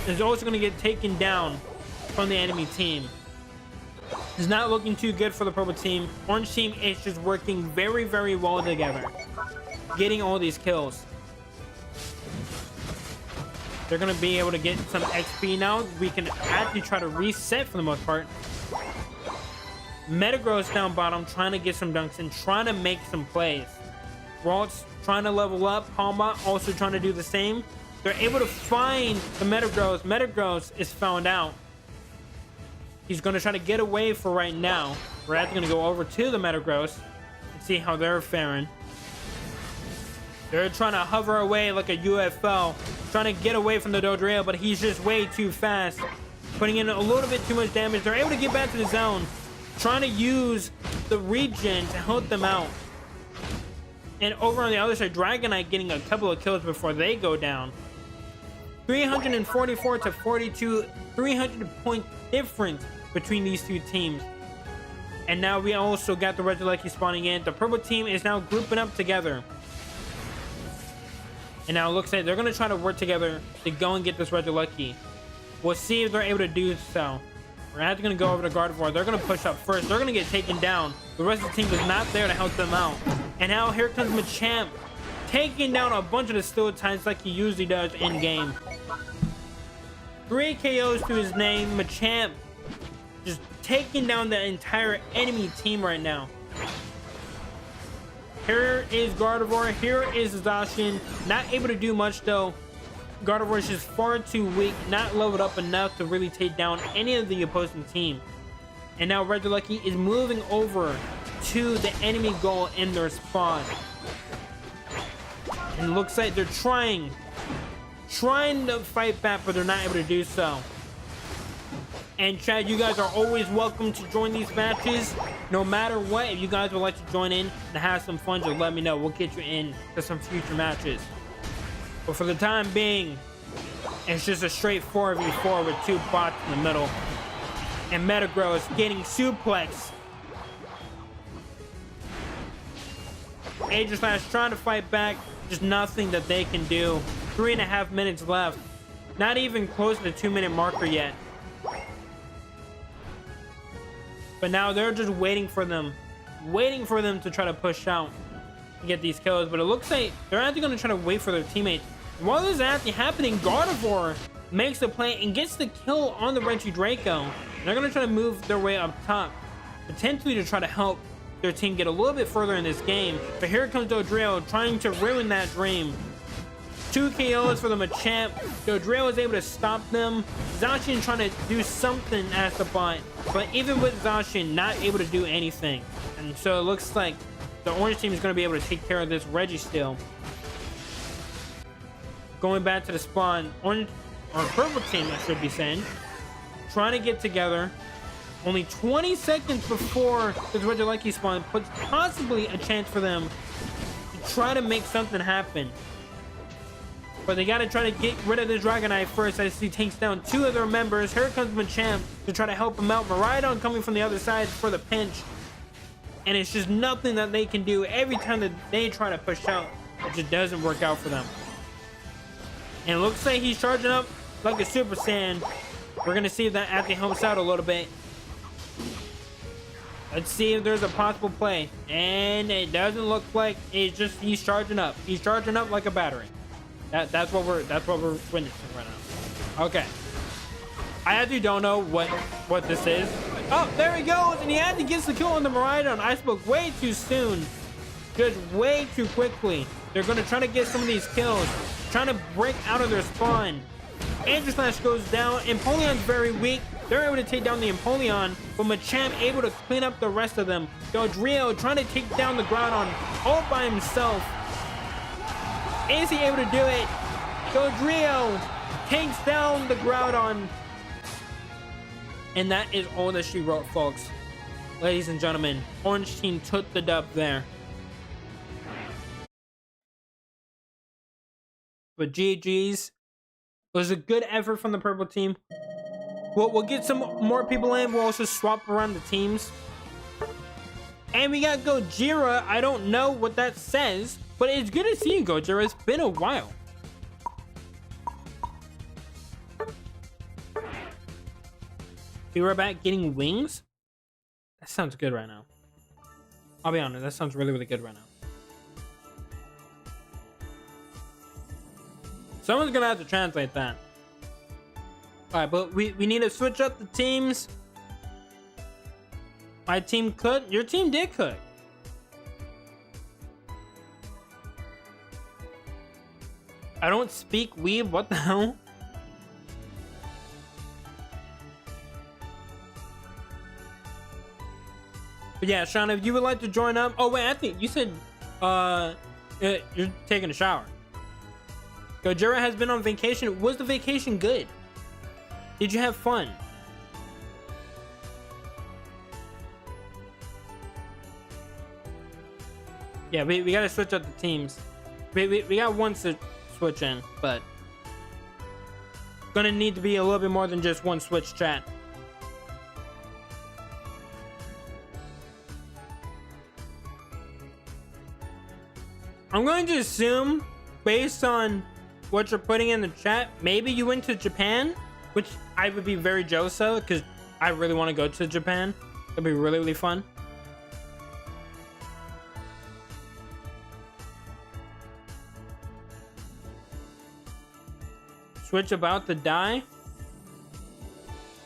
Is also going to get taken down from the enemy team. It's not looking too good for the purple team. Orange team is just working very, very well together, getting all these kills. They're going to be able to get some XP now. We can actually try to reset for the most part. Metagross down bottom, trying to get some dunks and trying to make some plays. Waltz trying to level up. Palma also trying to do the same. They're able to find the Metagross. Metagross is found out. He's going to try to get away for right now. We're actually going to go over to the Metagross and see how they're faring. They're trying to hover away like a UFO, trying to get away from the Dodrio, but he's just way too fast, putting in a little bit too much damage. They're able to get back to the zone, trying to use the regen to help them out. And over on the other side, Dragonite getting a couple of kills before they go down. 344 to 42, 300 point difference between these two teams. And now we also got the Red Lucky spawning in. The purple team is now grouping up together. And now it looks like they're going to try to work together to go and get this Red Lucky. We'll see if they're able to do so. We're actually going to go over to Gardevoir. They're going to push up first. They're going to get taken down. The rest of the team is not there to help them out. And now here comes Machamp, taking down a bunch of the Steel Titans like he usually does in game. 3 KOs to his name. Machamp just taking down the entire enemy team right now. Here is Gardevoir. Here is Zacian. Not able to do much though. Gardevoir is just far too weak, not leveled up enough to really take down any of the opposing team. And now Red Lucky is moving over to the enemy goal in their spawn. And it looks like they're trying to fight back, but they're not able to do so. And Chad, you guys are always welcome to join these matches. No matter what, if you guys would like to join in and have some fun, just let me know. We'll get you in to some future matches. But for the time being, it's just a straight 4v4 with 2 bots in the middle. And Metagross getting suplexed. Aegislash trying to fight back. Just nothing that they can do. 3.5 minutes left. Not even close to the 2-minute marker yet. But now they're just waiting for them to try to push out and get these kills. But it looks like they're actually going to try to wait for their teammates. And while this is actually happening, Gardevoir makes the play and gets the kill on the Regidrago. And they're going to try to move their way up top, potentially to try to help their team get a little bit further in this game. But here comes Dodrio trying to ruin that dream. 2 KOs for the Machamp. Dodrio is able to stop them. Zacian trying to do something at the bot, but even with Zacian not able to do anything. And so it looks like the orange team is going to be able to take care of this Reggie still. Going back to the spawn, orange or purple team, I should be saying, trying to get together. Only 20 seconds before this Reggie Lucky spawn puts possibly a chance for them to try to make something happen. But they got to try to get rid of the Dragonite first as he takes down 2 of their members. Here comes Machamp to try to help him out. Miraidon coming from the other side for the pinch. and it's just nothing that they can do. Every time that they try to push out, it just doesn't work out for them. And it looks like he's charging up like a Super Saiyan. We're gonna see if that actually helps out a little bit. Let's see if there's a possible play. And it doesn't look like it's just he's charging up. He's charging up like a battery. That's what we're witnessing right now. Okay. I actually don't know what this is. Oh, there he goes, and he actually gets the kill on the Miraidon. I spoke way too soon. Just way too quickly. They're gonna try to get some of these kills, trying to break out of their spawn. Angel Slash goes down. Empoleon's very weak. They're able to take down the Empoleon, but Machamp able to clean up the rest of them. Dodrio trying to take down the Groudon all by himself. Is he able to do it? Dodrio takes down the Groudon. And that is all that she wrote, folks. Ladies and gentlemen, Orange Team took the dub there. But GG's. It was a good effort from the purple team. We'll get some more people in. We'll also swap around the teams. And we got Gojira. I don't know what that says, but it's good to see you, Gojira. It's been a while. We were back getting wings. That sounds good right now. I'll be honest. That sounds really, really good right now. Someone's gonna have to translate that. All right, but we need to switch up the teams. My team could. Your team did cook. I don't speak weeb. What the hell? But yeah, Sean, if you would like to join up. Oh wait, I think you said you're taking a shower. Gojira has been on vacation. Was the vacation good? Did you have fun? Yeah, we gotta switch up the teams. We got one to switch in, but gonna need to be a little bit more than just one switch chat. I'm going to assume, based on what you're putting in the chat, maybe you went to Japan, which I would be very jealous of because I really want to go to Japan. It'd be really, really fun. Switch about to die.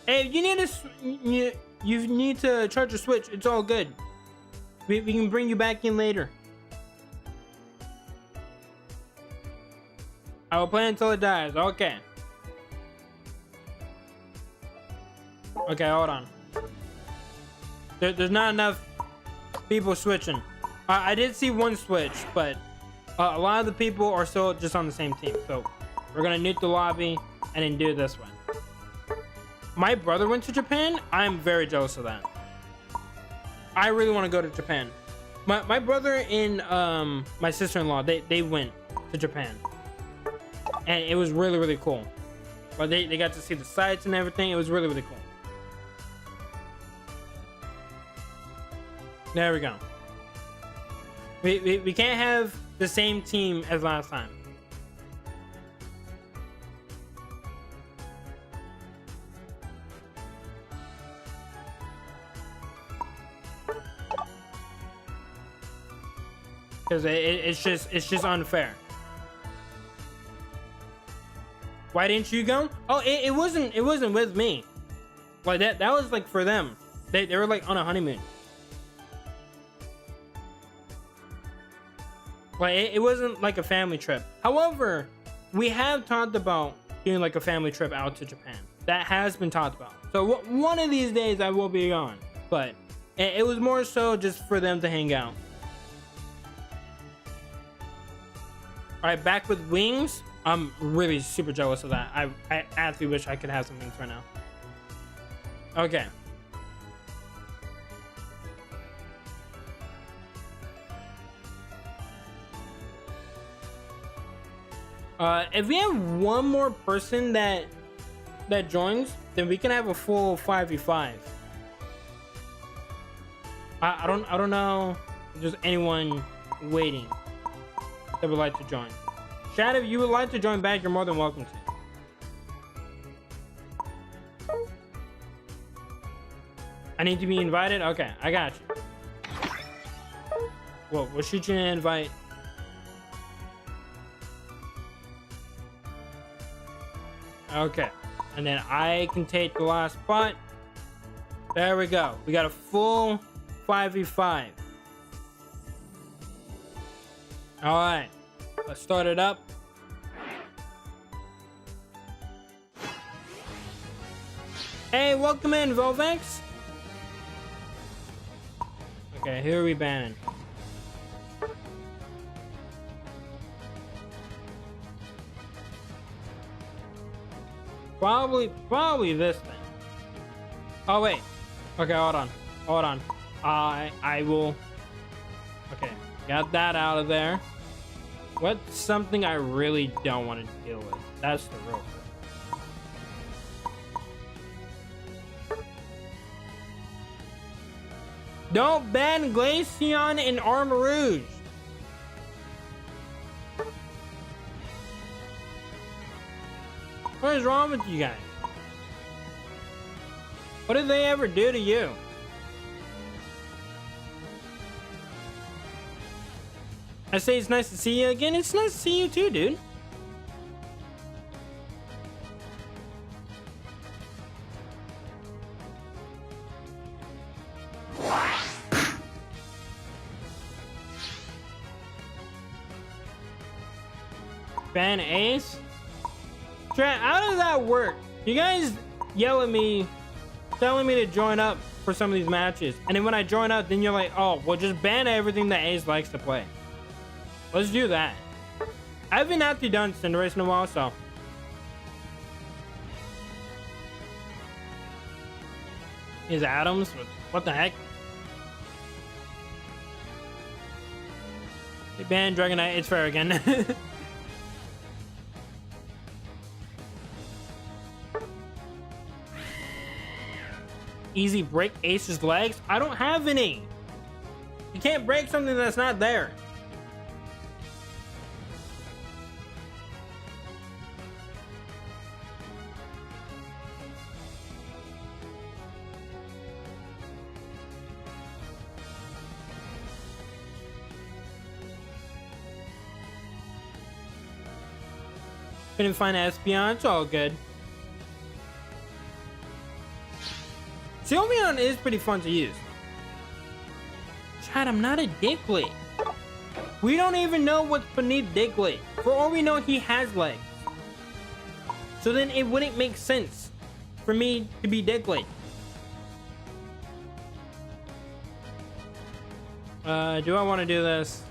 Hey, you need to charge a switch. It's all good. We can bring you back in later. I will play until it dies. Okay. Okay, hold on. There's not enough people switching. I did see one switch, but a lot of the people are still just on the same team. So we're gonna nuke the lobby and then do it this way. My brother went to Japan. I'm very jealous of that. I really want to go to Japan. My brother and my sister-in-law, they went to Japan. And it was really, really cool. But they got to see the sights and everything. It was really, really cool. There we go. We can't have the same team as last time. Because it's just unfair. Why didn't you go? Oh, it wasn't with me. Like that was like for them. They were like on a honeymoon. Like it wasn't like a family trip. However, we have talked about doing like a family trip out to Japan. That has been talked about. So one of these days I will be gone. But it was more so just for them to hang out. All right, back with wings. I'm really super jealous of that. I actually wish I could have some wings right now. Okay. If we have one more person that joins, then we can have a full 5v5. I don't know if there's anyone waiting that would like to join. Chat, if you would like to join back, you're more than welcome to. I need to be invited? Okay, I got you. Well, we'll shoot you an invite. Okay, and then I can take the last spot. There we go. We got a full 5v5. All right, let's start it up. Hey, welcome in, Volvex. Okay, who are we banning? Probably this thing. Oh wait. Okay, hold on. I will. Okay, got that out of there. What's something I really don't want to deal with? That's the real thing. Don't ban Glaceon and Armarouge. What is wrong with you guys? What did they ever do to you? I say it's nice to see you again. It's nice to see you too, dude. Ban Ace? Trent, how does that work? You guys yell at me, telling me to join up for some of these matches, and then when I join up, then you're like, oh, well, just ban everything that Ace likes to play. Let's do that. I haven't actually done Cinderace in a while, so. Is Adams? What the heck? They banned Dragonite. It's fair again. Easy break Ace's legs. I don't have any. You can't break something that's not there. Couldn't find Espeon. It's all good. Sylveon is pretty fun to use. Chad, I'm not a Diglett. We don't even know what's beneath Diglett. For all we know, he has legs. So then it wouldn't make sense for me to be Diglett. Do I want to do this?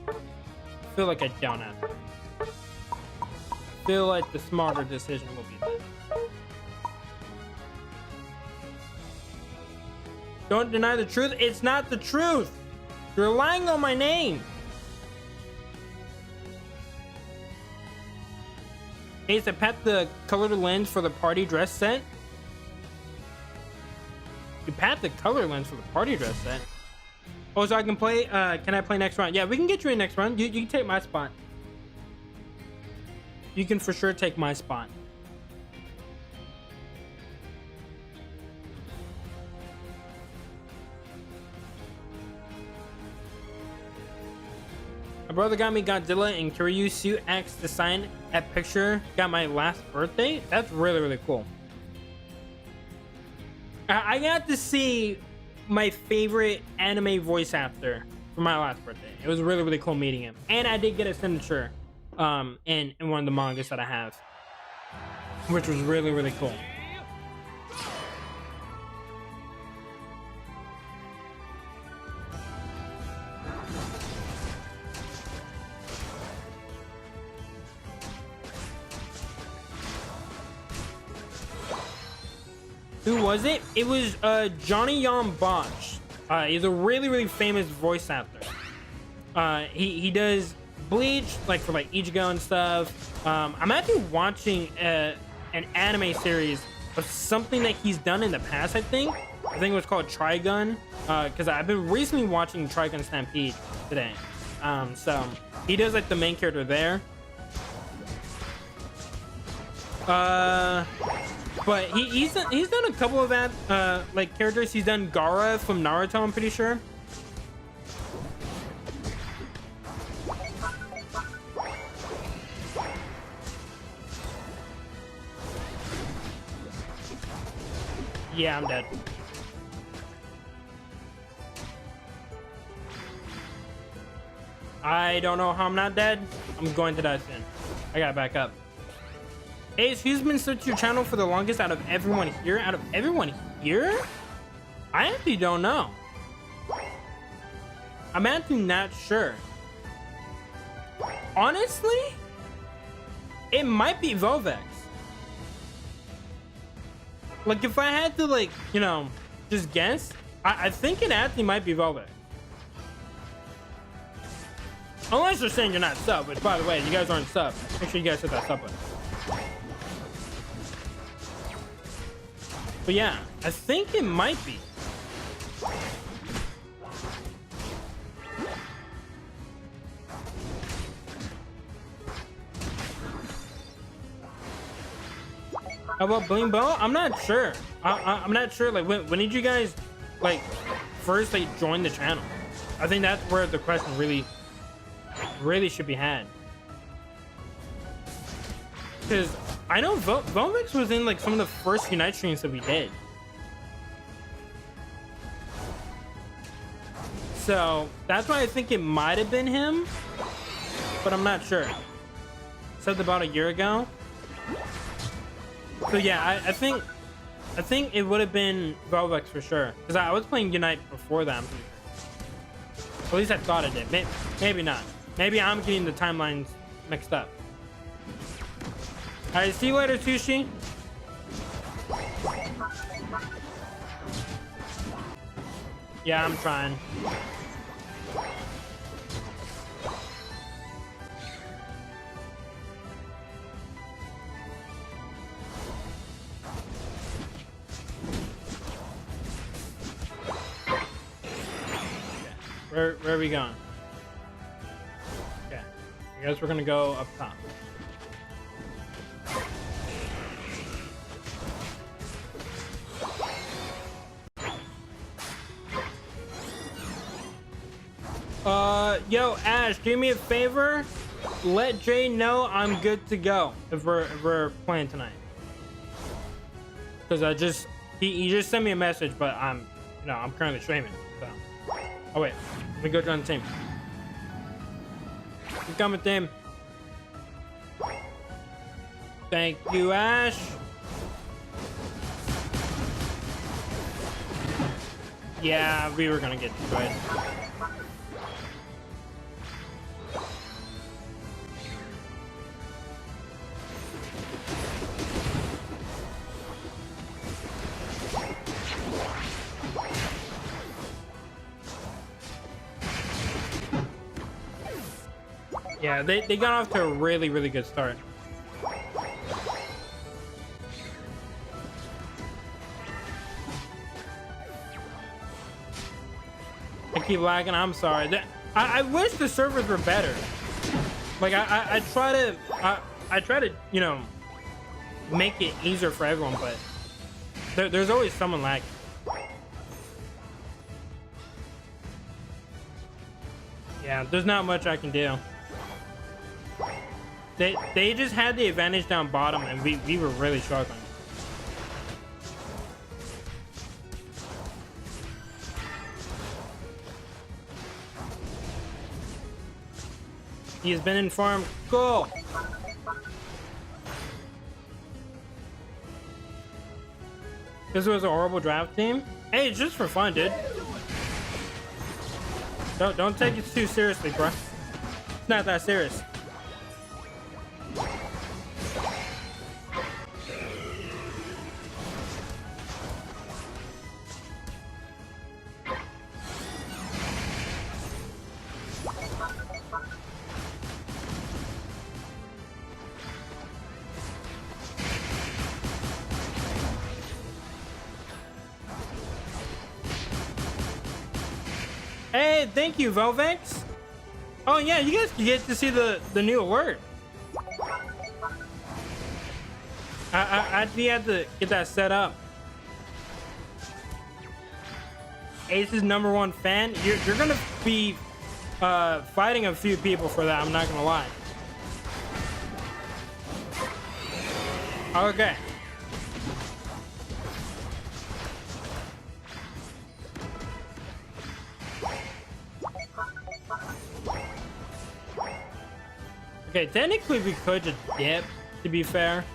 I feel like I don't have to. I feel like the smarter decision will be this. Don't deny the truth. It's not the truth. You're lying on my name. Ace, I pat the colored lens for the party dress set. You pat the color lens for the party dress set. Oh, so I can play. Can I play next round? Yeah, we can get you in next round. You can take my spot. You can for sure take my spot. My brother got me Godzilla and Kiryu suit X to sign that picture. Got my last birthday. That's really, really cool. I got to see my favorite anime voice actor for my last birthday. It was really, really cool meeting him. And I did get a signature in one of the mangas that I have, which was really, really cool. Who was it? It was Johnny Yon Bosch. He's a really, really famous voice actor. He does Bleach, like for like Ichigo and stuff. I'm actually watching an anime series of something that he's done in the past, I think. I think it was called Trigun, because I've been recently watching Trigun Stampede today. So he does like the main character there. But he's done a couple of that like characters. He's done Gaara from Naruto, I'm pretty sure. Yeah, I'm dead. I don't know how I'm not dead. I'm going to die soon. I gotta back up. Ace, who's been stuck to your channel for the longest out of everyone here? Out of everyone here? I actually don't know. I'm actually not sure. Honestly, it might be Volvex. Like, if I had to, like, you know, just guess, I think it actually might be Volvex. Unless you're saying you're not sub, which, by the way, you guys aren't sub. Make sure you guys hit that sub button. But yeah, I think it might be. How about Bling Bo? I'm not sure. I'm not sure. Like, when did you guys, like, first, like, join the channel? I think that's where the question really should be had. Because I know Volvex was in, like, some of the first Unite streams that we did. So that's why I think it might have been him, but I'm not sure. Said about a year ago. So yeah, I think it would have been Volvex for sure, because I was playing Unite before that. At least I thought I did. Maybe not. Maybe I'm getting the timelines mixed up. All right, see you later, Sushi. Yeah, I'm trying. Where are we going? Okay, I guess we're gonna go up top. Yo, Ash, do me a favor. Let Jay know I'm good to go if we're playing tonight. Because he just sent me a message, but I'm currently streaming. So, oh wait, let me go join the team. I'm coming, team. Thank you, Ash. Yeah, we were gonna get destroyed. Yeah, they got off to a really good start. I keep lagging. I'm sorry. I wish the servers were better. Like I try to you know, make it easier for everyone, but there's always someone lagging. Yeah, there's not much I can do. They just had the advantage down bottom, and we were really struggling. He has been informed. Cool. This was a horrible draft team. Hey, it's just for fun, dude. Don't take it too seriously, bro. It's not that serious. Hey, thank you, Velvex. Oh yeah, you guys can get to see the new alert. I actually had to get that set up. Ace's #1 fan. You're gonna be fighting a few people for that. I'm not gonna lie. Okay. Okay, technically we could just dip, to be fair.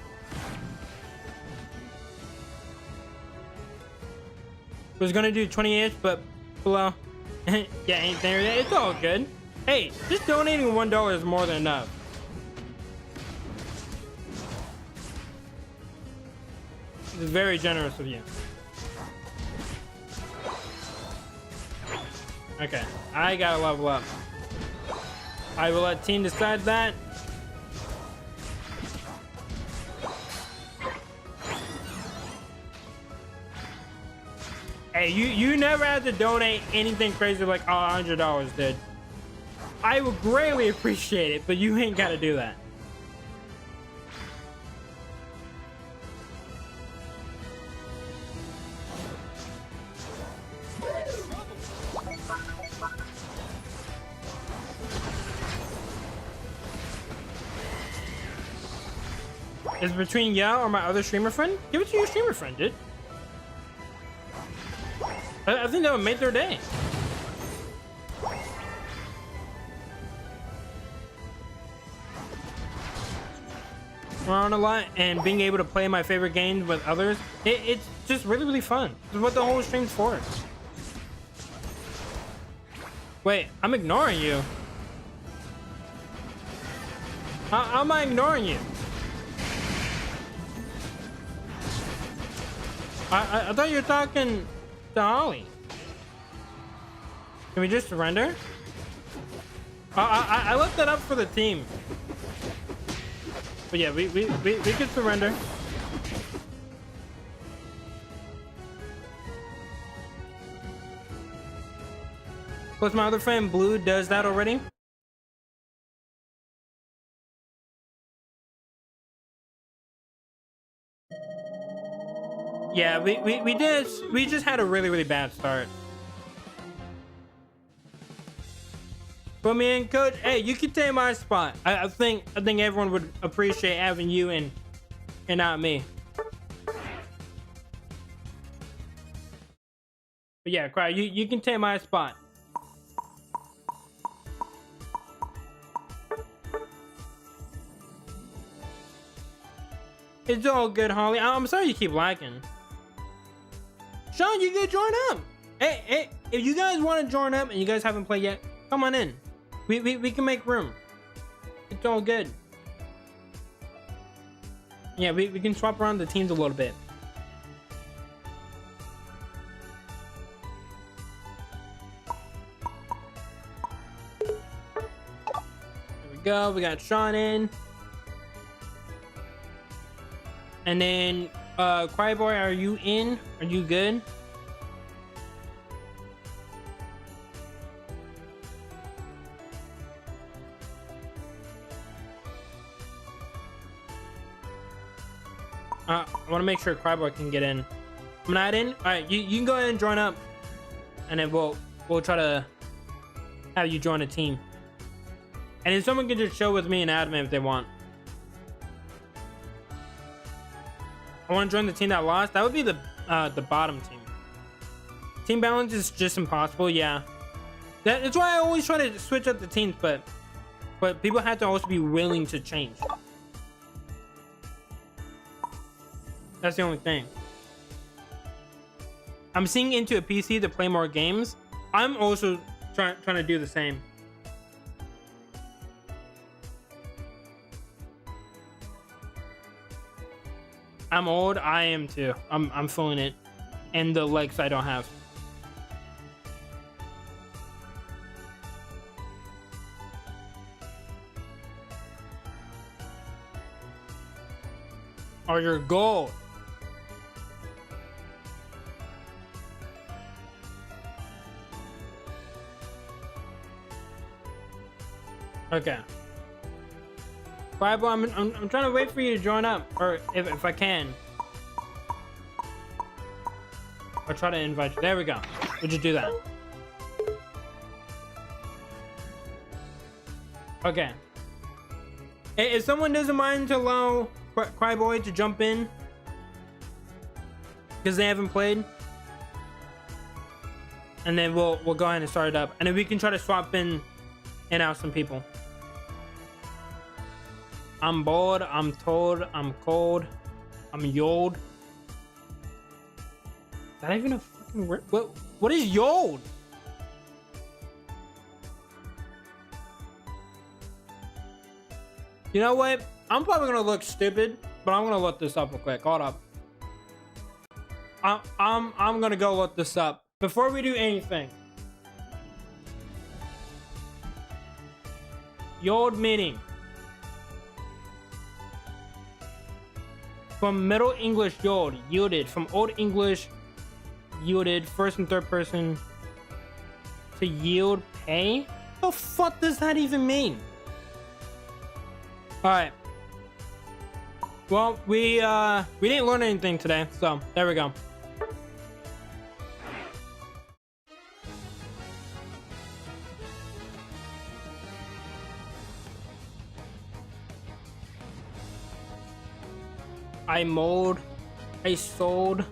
Was gonna do 20-ish, but below. Yeah, ain't there. It's all good. Hey, just donating $1 is more than enough. It's very generous of you. Okay, I gotta level up. I will let team decide that. Hey, you never had to donate anything crazy like $100, dude. I would greatly appreciate it, but you ain't gotta do that. Is it between you or my other streamer friend? Give it to your streamer friend, dude. I think that would make their day. We're on a lot, and being able to play my favorite games with others, it's just really fun. It's what the whole stream's for. Wait, I'm ignoring you. How am I ignoring you? I thought you were talking to Holly. Can we just surrender? I left that up for the team. But yeah, we could surrender. Plus my other friend Blue does that already. Yeah, we just had a really bad start. But me and Coach, hey, you can take my spot. I think everyone would appreciate having you and not me. But yeah, Cry, you can take my spot. It's all good, Holly. I'm sorry you keep lacking. Sean, you can join up. Hey, if you guys want to join up and you guys haven't played yet, come on in. We can make room. It's all good. Yeah, we can swap around the teams a little bit. There we go. We got Sean in. And then, Cryboy, are you in? Are you good? I want to make sure Cryboy can get in. I'm not in. All right, you can go ahead and join up, and then we'll try to have you join a team. And then someone can just show with me and admin if they want. I want to join the team that lost. That would be the bottom team. Team balance is just impossible. Yeah, that's why I always try to switch up the teams, but people have to also be willing to change. That's the only thing. I'm seeing into a PC to play more games. I'm also trying to do the same. I'm old. I am too. I'm feeling it, and the legs I don't have. Are your goal? Okay. Bible, I'm trying to wait for you to join up, or if I can. Or try to invite you. There we go. We'll just do that. Okay. If someone doesn't mind to allow Cryboy to jump in, because they haven't played, and then we'll go ahead and start it up, and then we can try to swap in and out some people. I'm bored, I'm told, I'm cold, I'm yold. Is that even a fucking word? What is yold? You know what? I'm probably gonna look stupid, but I'm gonna look this up real quick. Hold up. I'm gonna go look this up before we do anything. Yold meaning. From Middle English yold, yielded. From Old English yielded, first and third person, to yield pay. What the fuck does that even mean? All right. Well, we didn't learn anything today, so there we go. I mold, I sold,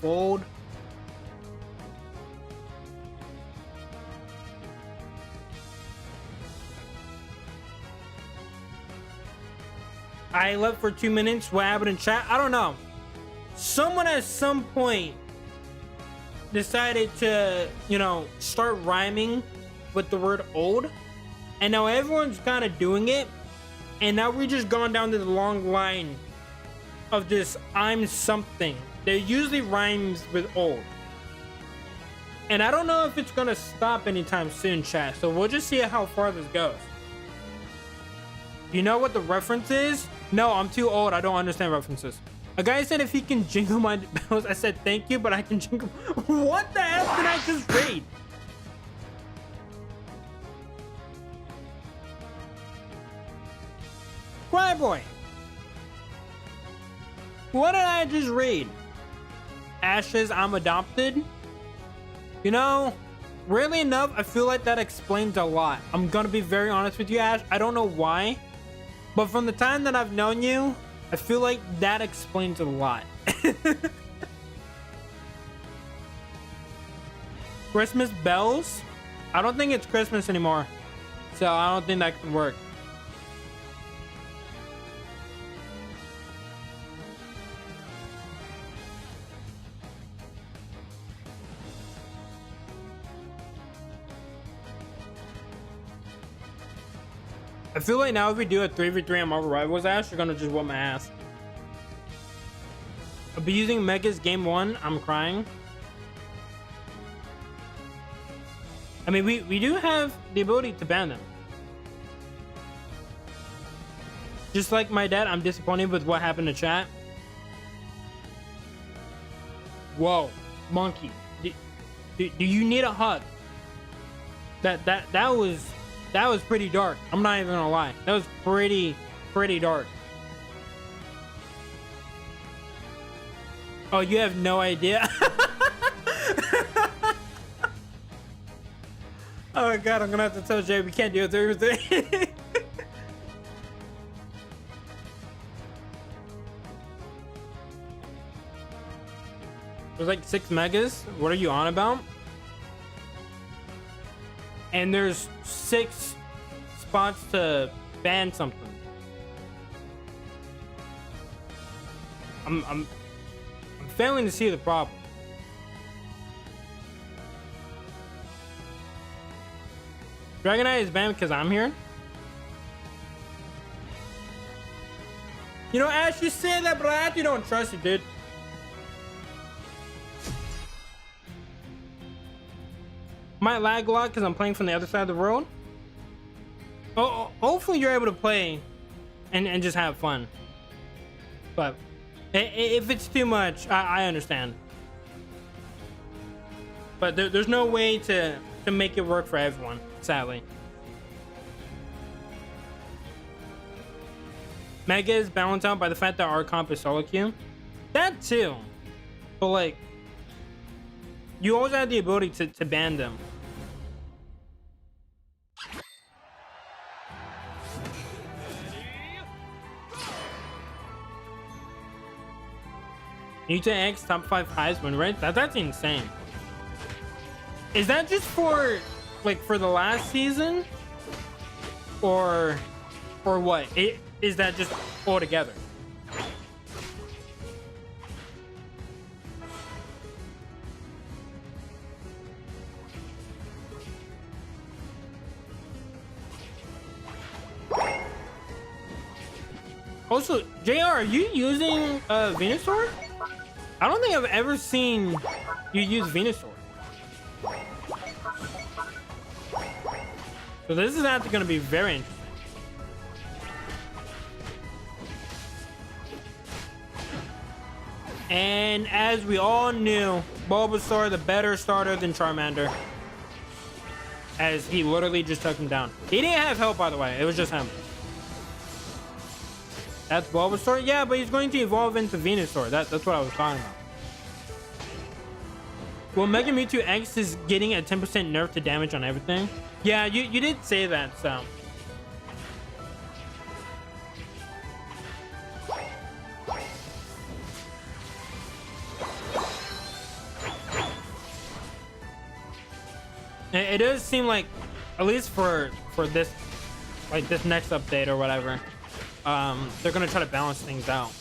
fold. I left for 2 minutes. What happened in chat? I don't know. Someone at some point decided to, you know, start rhyming with the word old. And now everyone's kind of doing it. And now we're just gone down to the long line of this I'm something. There usually rhymes with old. And I don't know if it's gonna stop anytime soon, chat. So we'll just see how far this goes. You know what the reference is? No, I'm too old. I don't understand references. A guy said if he can jingle my bells. I said thank you, but I can jingle. What the hell did I just read? Cryboy. What did I just read? Ashes, I'm adopted. You know, weirdly enough, I feel like that explains a lot. I'm gonna be very honest with you, Ash. I don't know why, but from the time that I've known you, I feel like that explains a lot. Christmas bells? I don't think it's Christmas anymore, so I don't think that can work. I feel like now if we do a 3v3 on Marvel Rivals, Ash, you're gonna just whoop my ass. Abusing Megas game 1, I'm crying. I mean, we do have the ability to ban them. Just like my dad, I'm disappointed with what happened to chat. Whoa, monkey. Do you need a hug? That was pretty dark. I'm not even gonna lie. That was pretty dark. Oh, you have no idea? Oh my god, I'm gonna have to tell Jay we can't do it 3v3. There's like 6 megas. What are you on about? And there's 6 spots to ban something. I'm failing to see the problem. Dragonite is banned because I'm here. You know, Ash, you say that, but I actually don't trust you, dude. Might lag a lot because I'm playing from the other side of the world. Oh, hopefully you're able to play and just have fun. But if it's too much, I understand. But there's no way to make it work for everyone, sadly. Mega is balanced out by the fact that our comp is solo queue. That too. But like, you always have the ability to ban them. Mutant X top 5 highest win rate? That's insane. Is that just for like for the last season? Or what? Is that just all together? Also, JR, are you using Venusaur? I don't think I've ever seen you use Venusaur. So this is actually going to be very interesting. And as we all knew, Bulbasaur the better starter than Charmander, as he literally just took him down. He didn't have help, by the way. It was just him. That's Bulbasaur? Yeah, but he's going to evolve into Venusaur. That's what I was talking about. Well, Mega Mewtwo X is getting a 10% nerf to damage on everything. Yeah, you did say that, so. It does seem like, at least for this, like this next update or whatever, they're gonna try to balance things out.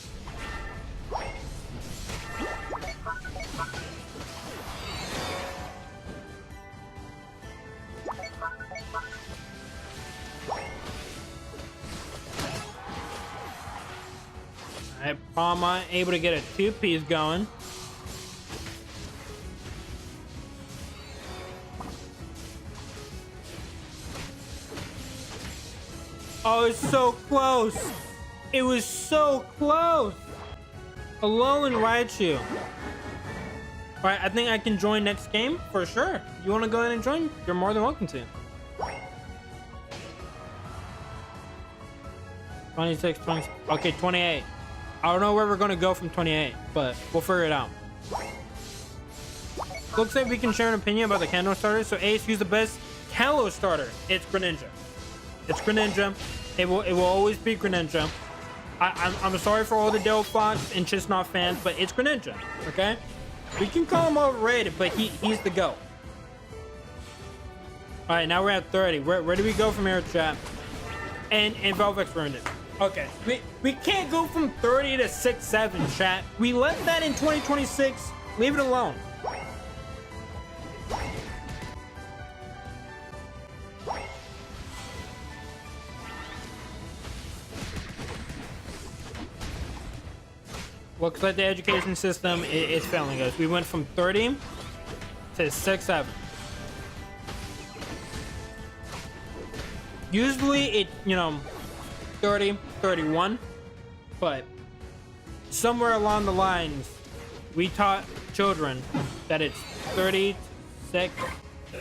Alright, Palma able to get a 2-piece going. Oh, it's so close. It was so close. Hello and Raichu. All right, I think I can join next game for sure. You want to go ahead and join? You're more than welcome to. 26, 20, okay, 28. I don't know where we're going to go from 28, but we'll figure it out. Looks like we can share an opinion about the Kanto starter. So Ace, who's the best Kanto starter? It's Greninja. It's Greninja. It will always be Greninja. I'm sorry for all the Delphox and Chestnut fans, but it's Greninja, okay? We can call him overrated, but he's the GOAT. All right, now we're at 30. Where do we go from here, chat? And Velvex ruined it. Okay, we can't go from 30 to 6-7, chat. We left that in 2026. Leave it alone. Looks like the education system is failing us. We went from 30 to 6-7. Usually it, 30, 31, but somewhere along the lines, we taught children that it's 36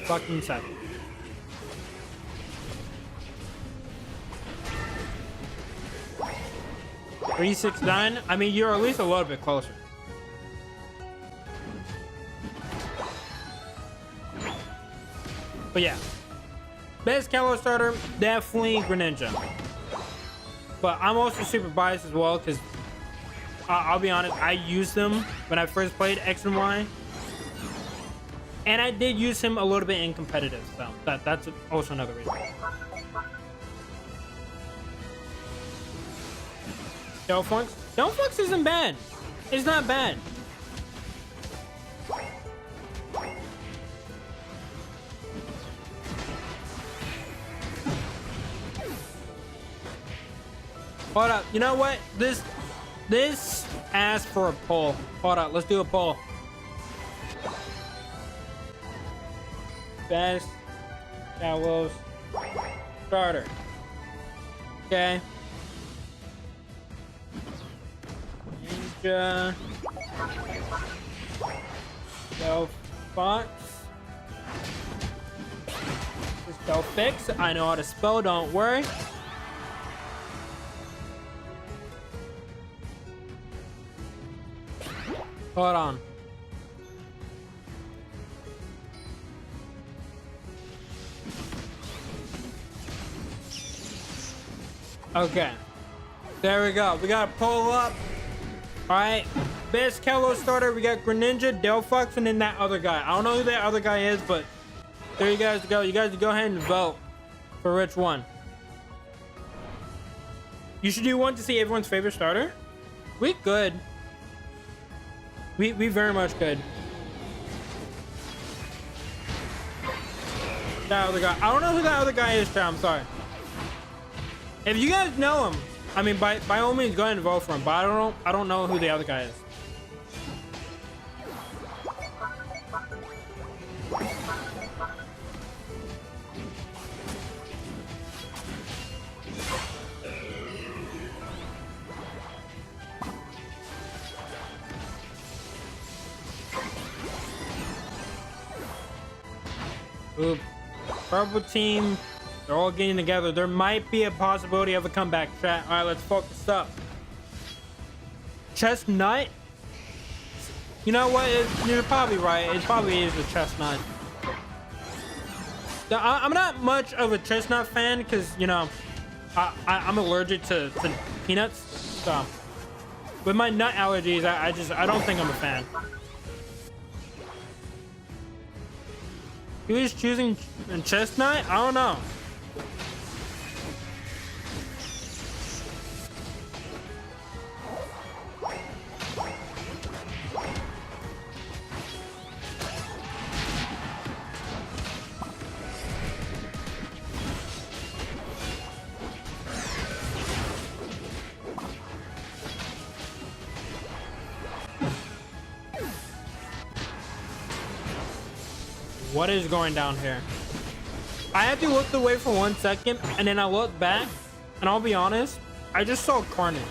fucking 7. Three, 6, 9. I mean, you're at least a little bit closer. But yeah, best Kanto starter, definitely Greninja. But I'm also super biased as well because I'll be honest, I used them when I first played X and Y, and I did use him a little bit in competitive, so that's also another reason. Delphox isn't bad. It's not bad. Hold up. You know what? This asks for a poll. Hold up. Let's do a poll. Best Kalos starter. Okay. Ninja. Delphox. This Delphix. I know how to spell, don't worry. Hold on. Okay. There we go. We got to pull up. All right. Best Kello starter. We got Greninja, Delphox, and then that other guy. I don't know who that other guy is, but there you guys go. You guys go ahead and vote for which one. You should do one to see everyone's favorite starter. We good. We very much good. That other guy. I don't know who that other guy is, chat. I'm sorry. If you guys know him, I mean, by all means, go ahead and vote for him. But I don't know who the other guy is. Oop. Purple team, they're all getting together. There might be a possibility of a comeback, chat. All right, let's focus up. Chestnut. You know what? You're probably right. It probably is a chestnut. I'm not much of a chestnut fan because, you know, I'm allergic to peanuts. So with my nut allergies, I don't think I'm a fan. He was choosing chestnut? I don't know. What is going down here? I had to look away for 1 second and then I looked back and I'll be honest, I just saw carnage.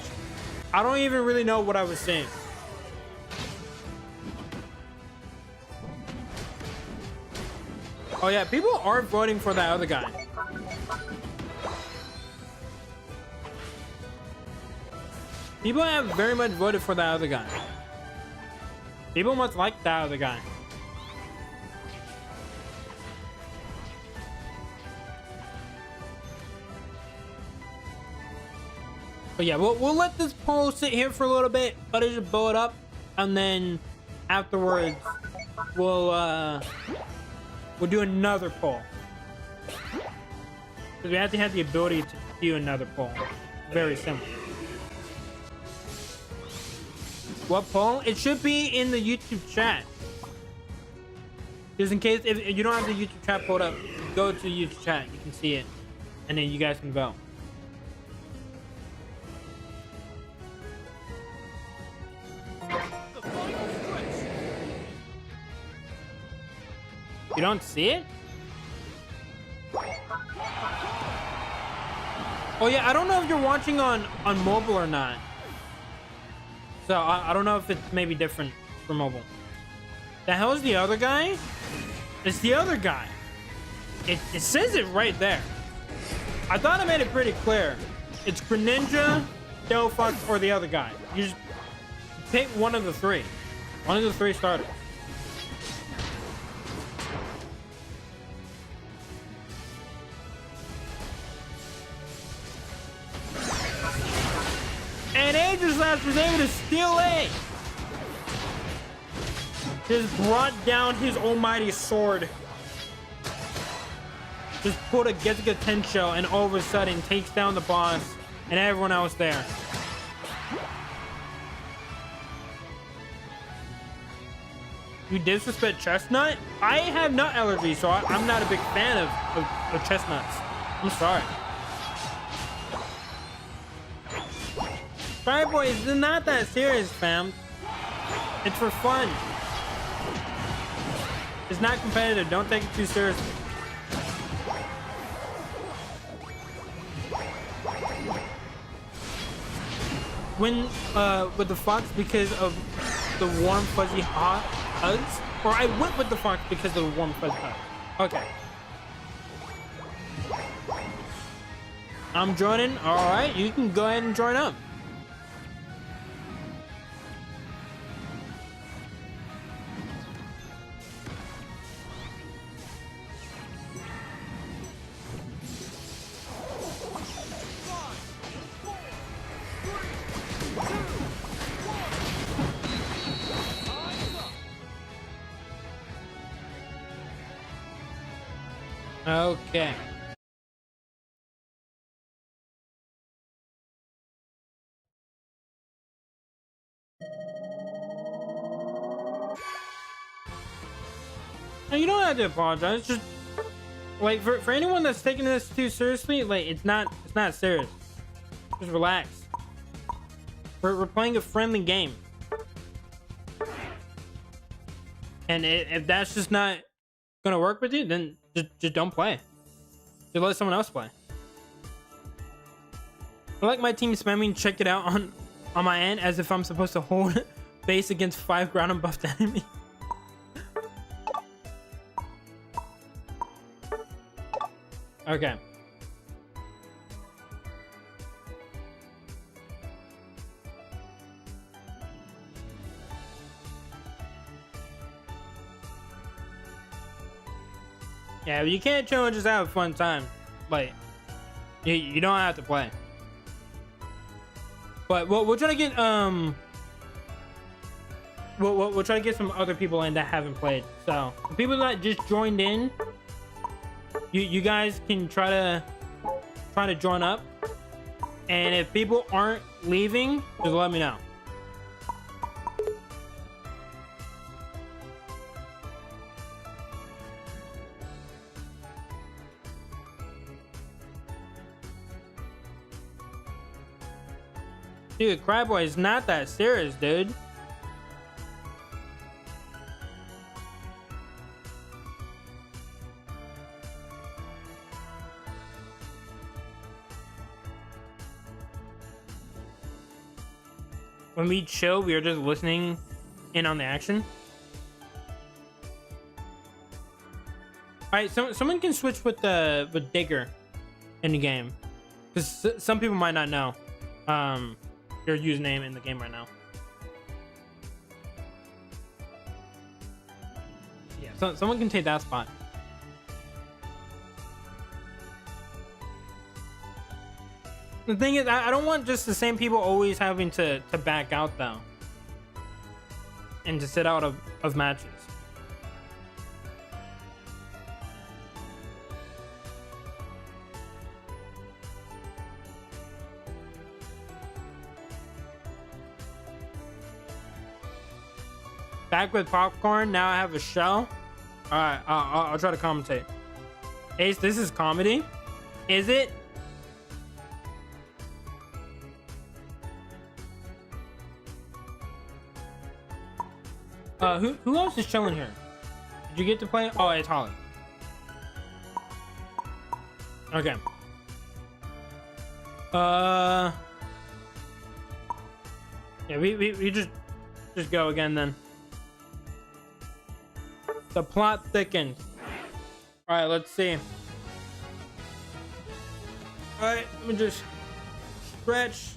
I don't even really know what I was seeing. Oh yeah, people are voting for that other guy. People have very much voted for that other guy. People must like that other guy. But yeah, we'll let this poll sit here for a little bit, let it just blow it up, and then afterwards we'll do another poll. Because we have to have the ability to do another poll. Very simple. What poll? It should be in the YouTube chat. Just in case if you don't have the YouTube chat pulled up, go to the YouTube chat. You can see it, and then you guys can vote. You don't see it? Oh yeah, I don't know if you're watching on mobile or not. So I don't know if it's maybe different for mobile. The hell is the other guy? It's the other guy. It says it right there. I thought I made it pretty clear. It's Greninja, Delphox, or the other guy. You just pick one of the three. One of the three starters. And Aegislash was able to steal A. Just brought down his almighty sword. Just put a Getsuga 10 shell and all of a sudden takes down the boss and everyone else there. You disrespect chestnut? I have nut allergies, so I'm not a big fan of chestnuts. I'm sorry. Fire Boy, it's not that serious, fam. It's for fun. It's not competitive. Don't take it too seriously. When with the fox because of the warm fuzzy hugs, or I went with the fox because of the warm fuzzy hugs. Okay. I'm joining. All right, you can go ahead and join up. Okay. Now, you don't have to apologize. Just like for anyone that's taking this too seriously, like it's not serious. Just relax. We're playing a friendly game, and if that's just not gonna work with you, then just don't play. Just let someone else play. I like my team spamming check it out on my end as if I'm supposed to hold base against 5 ground and buffed enemy. Okay. Yeah, but you can't chill and just have a fun time. Like, you don't have to play. But we'll try to get we'll try to get some other people in that haven't played. So the people that just joined in, you guys can try to join up. And if people aren't leaving, just let me know. Dude, Crabboy is not that serious, dude. When we chill, we are just listening in on the action. Alright, so someone can switch with Digger in the game. Because some people might not know. Your username in the game right now. Yeah, so someone can take that spot. The thing is, I don't want just the same people always having to back out though, and to sit out of matches. Back with popcorn. Now I have a show. All right, I'll try to commentate. Ace, this is comedy. Is it? Who else is chilling here? Did you get to play? Oh, it's Holly. Okay. Yeah, we just go again then. The plot thickens. All right, let's see. All right, let me just stretch.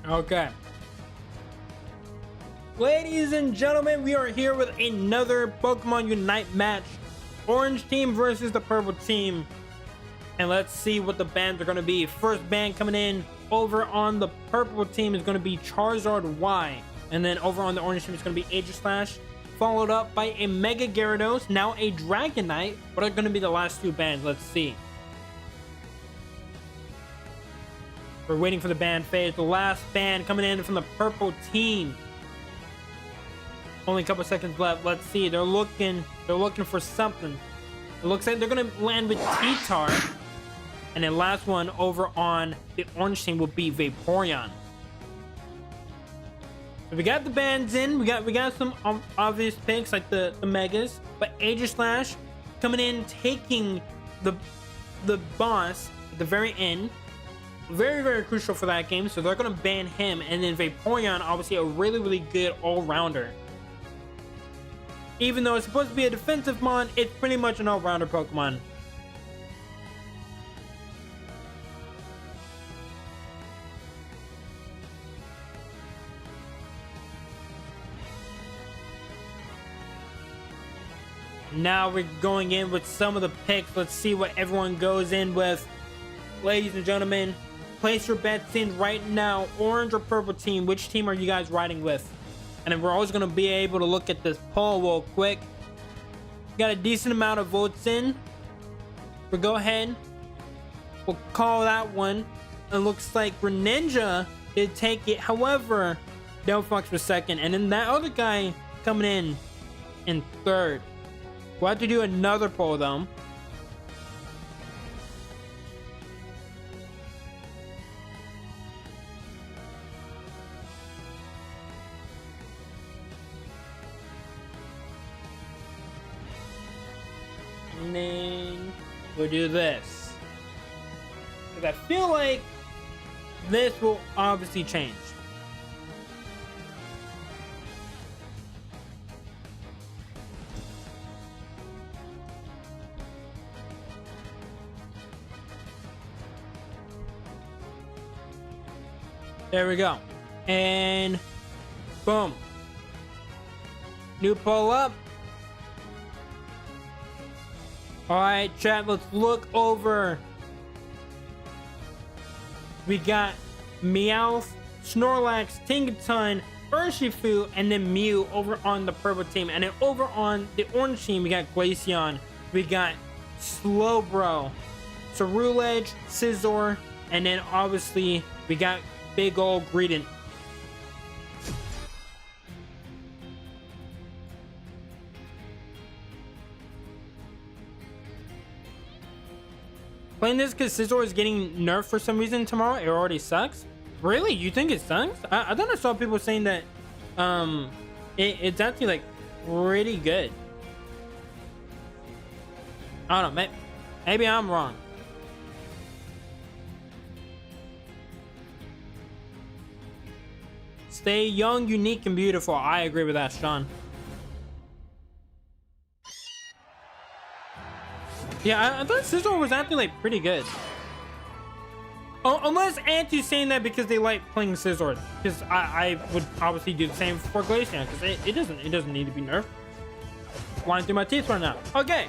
Okay. Ladies and gentlemen, we are here with another Pokemon Unite match. Orange team versus the purple team. And let's see what the bans are going to be. First ban coming in over on the purple team is going to be Charizard Y. And then over on the orange team is going to be Aegislash. Followed up by a Mega Gyarados, now a Dragonite. What are going to be the last 2 bans? Let's see. We're waiting for the ban phase. The last ban coming in from the purple team. Only a couple seconds left. Let's see. They're looking for something. It looks like they're going to land with T-Tar. And then last one over on the orange team will be Vaporeon. So we got the bans in. We got some obvious picks like the Megas. But Aegislash coming in, taking the boss at the very end. Very, very crucial for that game. So they're going to ban him. And then Vaporeon, obviously a really, really good all-rounder. Even though it's supposed to be a defensive mon, it's pretty much an all-rounder Pokemon. Now we're going in with some of the picks. Let's see what everyone goes in with. Ladies and gentlemen, place your bets in right now. Orange or purple team, which team are you guys riding with? And then we're always going to be able to look at this poll real quick. Got a decent amount of votes in. We'll go ahead. We'll call that one. It looks like Greninja did take it. However, Delphox was second. And then that other guy coming in third. We'll have to do another poll though. And then we'll do this. Because I feel like this will obviously change. There we go. And boom. New poll up. Alright, chat, let's look over. We got Meowth, Snorlax, Tinkaton, Urshifu, and then Mew over on the purple team. And then over on the orange team, we got Glaceon. We got Slowbro, Ceruledge, Scizor, and then obviously we got big old Greedent. Playing this because Scizor is getting nerfed for some reason tomorrow. It already sucks. Really? You think it sucks? I thought I saw people saying that it's actually like pretty good. I don't know. Maybe I'm wrong. Stay young, unique, and beautiful. I agree with that, Sean. Yeah, I thought Scizor was actually like pretty good. Oh, unless Auntie's saying that because they like playing Scizor. Because I would obviously do the same for Glaceon because it doesn't need to be nerfed. Flying through my teeth right now. Okay.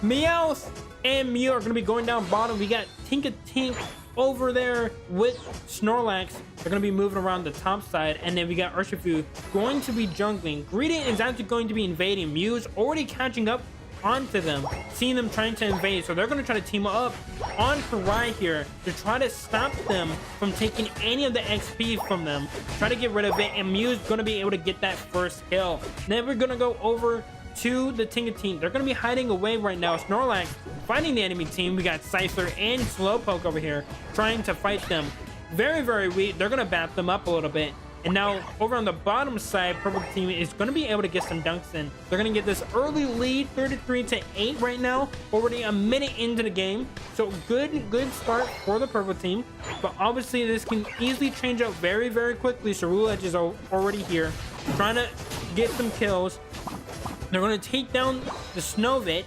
Meowth and Mew are gonna be going down bottom. We got Tinkatink over there with Snorlax. They're going to be moving around the top side. And then we got Urshifu going to be jungling. Greedent is actually going to be invading. Mew's already catching up onto them, seeing them trying to invade. So they're going to try to team up on Karai here to try to stop them from taking any of the XP from them. Try to get rid of it. And Mew's going to be able to get that first kill. Then we're going to go over to the Tinkaton. They're going to be hiding away right now. Snorlax fighting the enemy team. We got Scyther and Slowpoke over here trying to fight them. Very, very weak. They're going to bat them up a little bit. And now over on the bottom side, purple team is going to be able to get some dunks in. They're going to get this early lead, 33-8 right now. Already a minute into the game. So good start for the purple team. But obviously this can easily change up very, very quickly. Ceruledge is already here, trying to get some kills. They're going to take down the Snowvit.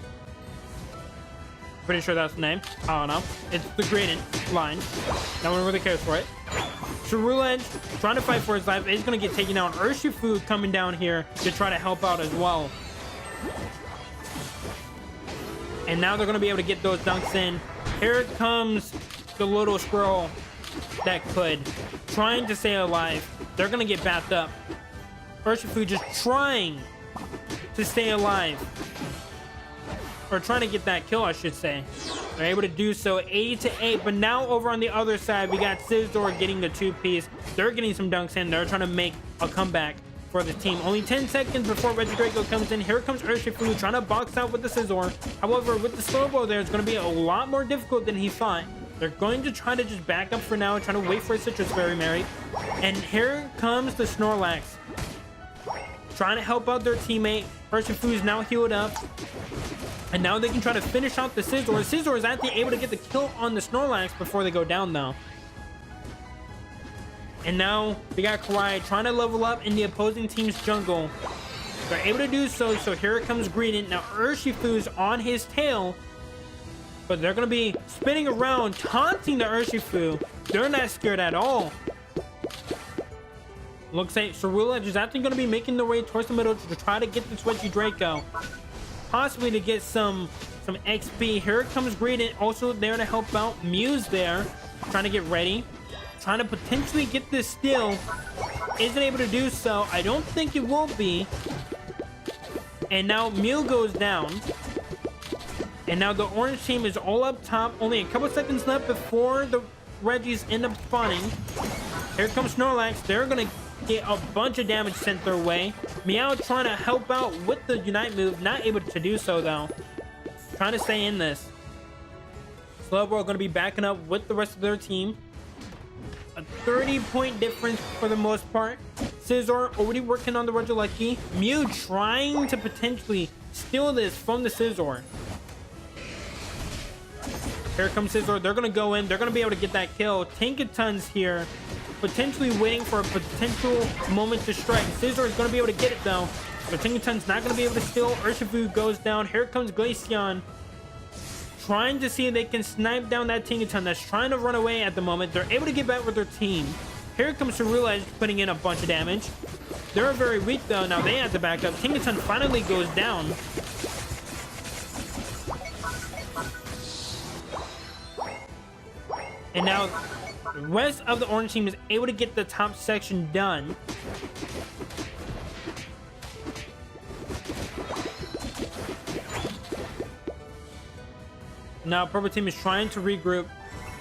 Pretty sure that's the name. I don't know. It's the Greedent line. No one really cares for it. Ceruledge trying to fight for his life. He's going to get taken down. Urshifu coming down here to try to help out as well. And now they're going to be able to get those dunks in. Here comes the little squirrel that could. Trying to stay alive. They're going to get backed up. Urshifu just trying to stay alive, or trying to get that kill, I should say. They're able to do so, 8-8. But now over on the other side, we got Scizor getting the 2-piece. They're getting some dunks in. They're trying to make a comeback for the team. Only 10 seconds before Regidrago comes in. Here comes Urshifu trying to box out with the Scizor. However, with the Slowbro there, it's going to be a lot more difficult than he thought. They're going to try to just back up for now, trying to wait for a Citrus Berry Mary. And here comes the Snorlax, trying to help out their teammate. Urshifu is now healed up. And now they can try to finish out the Scizor. Scizor is actually able to get the kill on the Snorlax before they go down though. And now we got Karai trying to level up in the opposing team's jungle. They're able to do so. So here comes Greedent. Now Urshifu's on his tail. But they're going to be spinning around, taunting the Urshifu. They're not scared at all. Looks like Ceruledge is actually going to be making their way towards the middle to try to get this Regidrago. Possibly to get some XP. Here comes Greedent, also there to help out. Mew's there, trying to get ready. Trying to potentially get this steal. isn't able to do so. I don't think it will be. And now Mew goes down. And now the orange team is all up top. Only a couple seconds left before the Reggies end up spawning. Here comes Snorlax. They're going to get a bunch of damage sent their way. Meow trying to help out with the Unite move. Not able to do so, though. Trying to stay in this. Slowbro going to be backing up with the rest of their team. A 30-point difference for the most part. Scizor already working on the Regieleki. Mew trying to potentially steal this from the Scizor. Here comes Scizor. They're going to go in. They're going to be able to get that kill. Tinkaton's here. Potentially waiting for a potential moment to strike. Scizor is going to be able to get it, though. But Tinkaton's not going to be able to steal. Urshifu goes down. Here comes Glaceon. Trying to see if they can snipe down that Tinkaton that's trying to run away at the moment. They're able to get back with their team. Here comes Cerulege putting in a bunch of damage. They're very weak, though. Now they have to back up. Tinkaton finally goes down. And now the rest of the orange team is able to get the top section done. Now purple team is trying to regroup.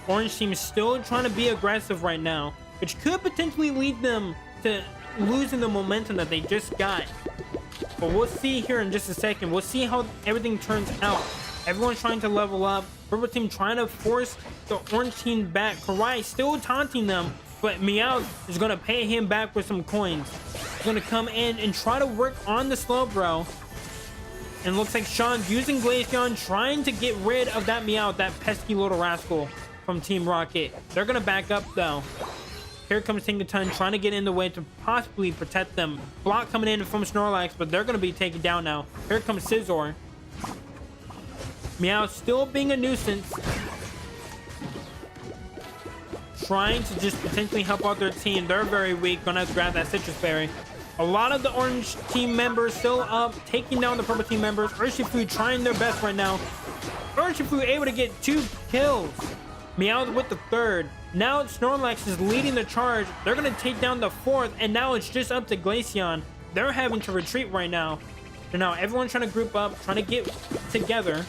Orange team is still trying to be aggressive right now, which could potentially lead them to losing the momentum that they just got. But we'll see here in just a second. We'll see how everything turns out. Everyone's trying to level up. Purple team trying to force the orange team back. Karai still taunting them, but Meowth is going to pay him back with some coins. He's going to come in and try to work on the Slowbro. And looks like Sean's using Glaceon, trying to get rid of that Meowth, that pesky little rascal from Team Rocket. They're going to back up, though. Here comes Tinkaton trying to get in the way to possibly protect them. Block coming in from Snorlax, but they're going to be taken down now. Here comes Scizor. Meow still being a nuisance. Trying to just potentially help out their team. They're very weak. Gonna grab that Citrus Berry. A lot of the orange team members still up, taking down the purple team members. Urshifu trying their best right now. Urshifu able to get 2 kills. Meow with the 3rd. Now Snorlax is leading the charge. They're gonna take down the 4th, and now it's just up to Glaceon. They're having to retreat right now. So now everyone's trying to group up, trying to get together.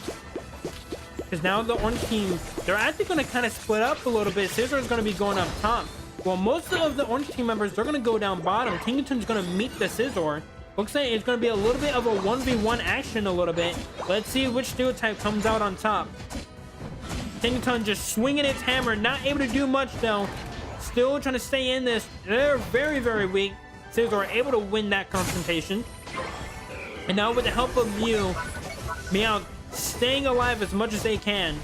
Because now the orange team, they're actually going to kind of split up a little bit. Scizor is going to be going up top. Well, most of the orange team members, they're going to go down bottom. Tinkaton's going to meet the Scizor. Looks like it's going to be a little bit of a 1v1 action a little bit. Let's see which steel type comes out on top. Tinkaton just swinging its hammer. Not able to do much, though. Still trying to stay in this. They're very, very weak. Scizor able to win that confrontation. And now with the help of Meow staying alive as much as they can.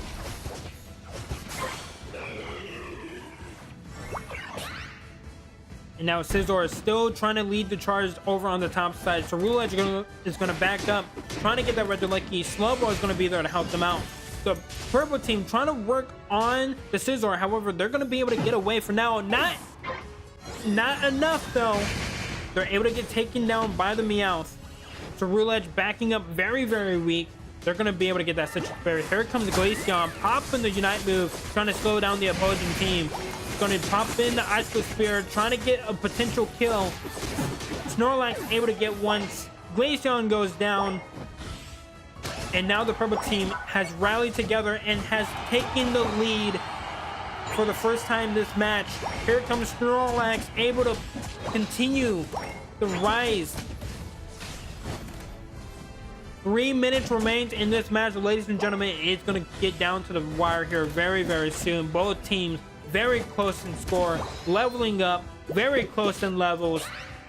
And now Scizor is still trying to lead the charge over on the top side. So Cerulege is going to back up, trying to get that Regieleki. Slowbro is going to be there to help them out. The purple team trying to work on the Scizor. However, they're going to be able to get away for now. Not enough, though. They're able to get taken down by the Meowth. Cerulege backing up very, very weak. They're going to be able to get that Citrus Berry. Here comes Glaceon, popping the Unite move, trying to slow down the opposing team. Going to pop in the Ice Cliff Spear, trying to get a potential kill. Snorlax able to get one. Glaceon goes down. And now the purple team has rallied together and has taken the lead for the first time this match. Here comes Snorlax, able to continue the rise. 3 minutes remains in this match, ladies and gentlemen. It's going to get down to the wire here very, very soon. Both teams very close in score, leveling up, very close in levels.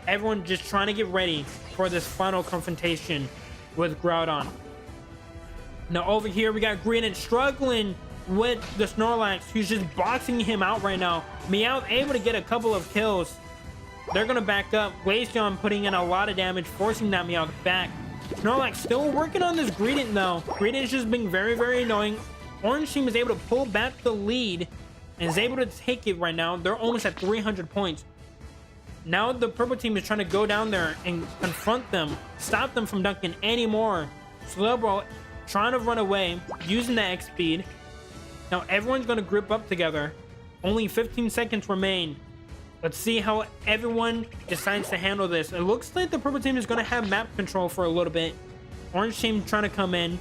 Everyone just trying to get ready for this final confrontation with Groudon. Now over here, we got Greedent struggling with the Snorlax, who's just boxing him out right now. Meowth able to get a couple of kills. They're going to back up. Glaceon putting in a lot of damage, forcing that Meowth back. Snorlax still working on this Greedent, though. Greedent is just being very, very annoying. Orange team is able to pull back the lead and is able to take it right now. They're almost at 300 points. Now the purple team is trying to go down there and confront them, stop them from dunking anymore. Slowbro trying to run away, using the X speed. Now everyone's going to group up together. Only 15 seconds remain. Let's see how everyone decides to handle this. It looks like the purple team is going to have map control for a little bit. Orange team trying to come in.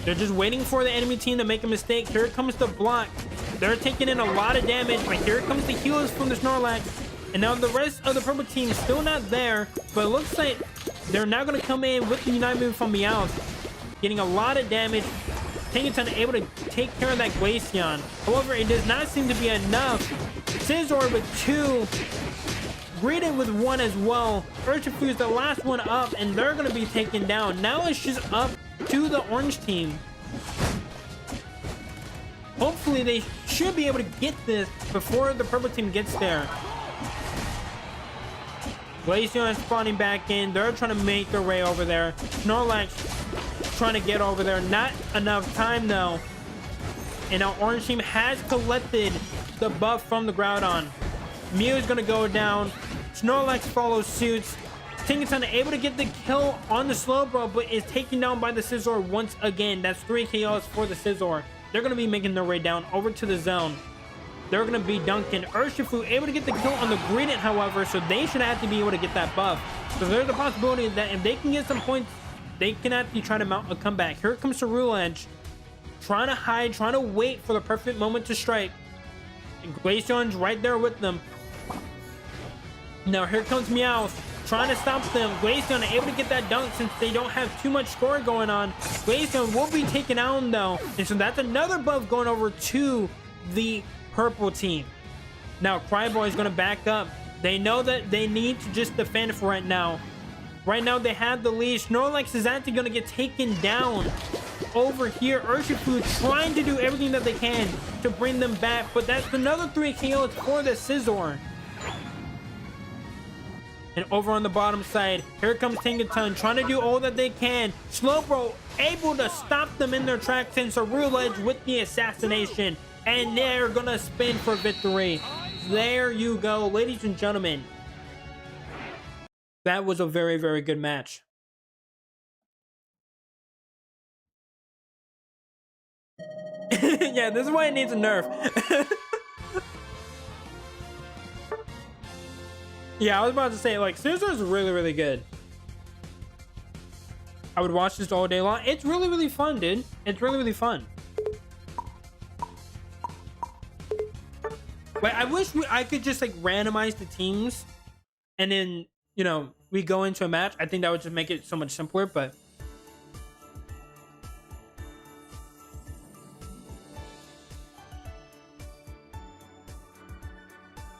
They're just waiting for the enemy team to make a mistake. Here comes the block. They're taking in a lot of damage, but here comes the healers from the Snorlax. And now the rest of the purple team is still not there, but it looks like they're now going to come in with the Unite move from Meowth, getting a lot of damage. Tinkerton able to take care of that Glaceon. However, it does not seem to be enough. Scizor with 2. Greeted with 1 as well. Urshifu is the last one up, and they're going to be taken down. Now it's just up to the orange team. Hopefully, they should be able to get this before the purple team gets there. Glaceon is spawning back in. They're trying to make their way over there. Snorlax trying to get over there. Not enough time, though. And our orange team has collected the buff from the Groudon. Mew is going to go down. Snorlax follows suit. Tinkerton able to get the kill on the Slowbro, but is taken down by the Scizor once again. That's 3 KOs for the Scizor. They're going to be making their way down over to the zone. They're going to be Duncan. Urshifu able to get the kill on the Greedent, however, so they should have to be able to get that buff. So there's a possibility that if they can get some points, they can actually try to mount a comeback. Here comes Ceruledge, trying to hide, trying to wait for the perfect moment to strike. And Glaceon's right there with them. Now here comes Meowth, trying to stop them. Glaceon able to get that dunk since they don't have too much score going on. Glaceon will be taken out though. And so that's another buff going over to the purple team. Now Cryboy is going to back up. They know that they need to just defend for right now. Right now they have the lead. Snorlax is actually going to get taken down over here. Urshifu trying to do everything that they can to bring them back, but that's another 3 KOs for the Scizor. And over on the bottom side, here comes Tinkerton trying to do all that they can. Slowbro able to stop them in their tracks, and Ceruledge with the assassination. And they're gonna spin for victory. There you go, ladies and gentlemen. That was a very, very good match. Yeah, this is why it needs a nerf. Yeah, I was about to say, like, Scizor is really, really good. I would watch this all day long. It's really, really fun, dude. It's really, really fun. Like, I wish I could just, like, randomize the teams. And then, you know, we go into a match. I think that would just make it so much simpler, but...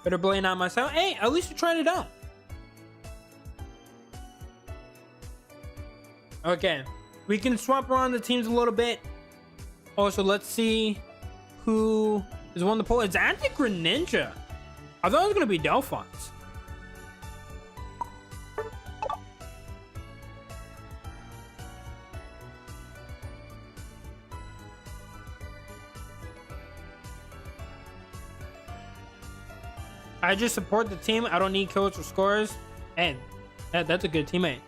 Better blame on myself. Hey, at least you tried it out. Okay. We can swap around the teams a little bit. Also, let's see who is won the poll. It's actually Greninja. I thought it was going to be Delphos. I just support the team. I don't need kills or scores. And that's a good teammate.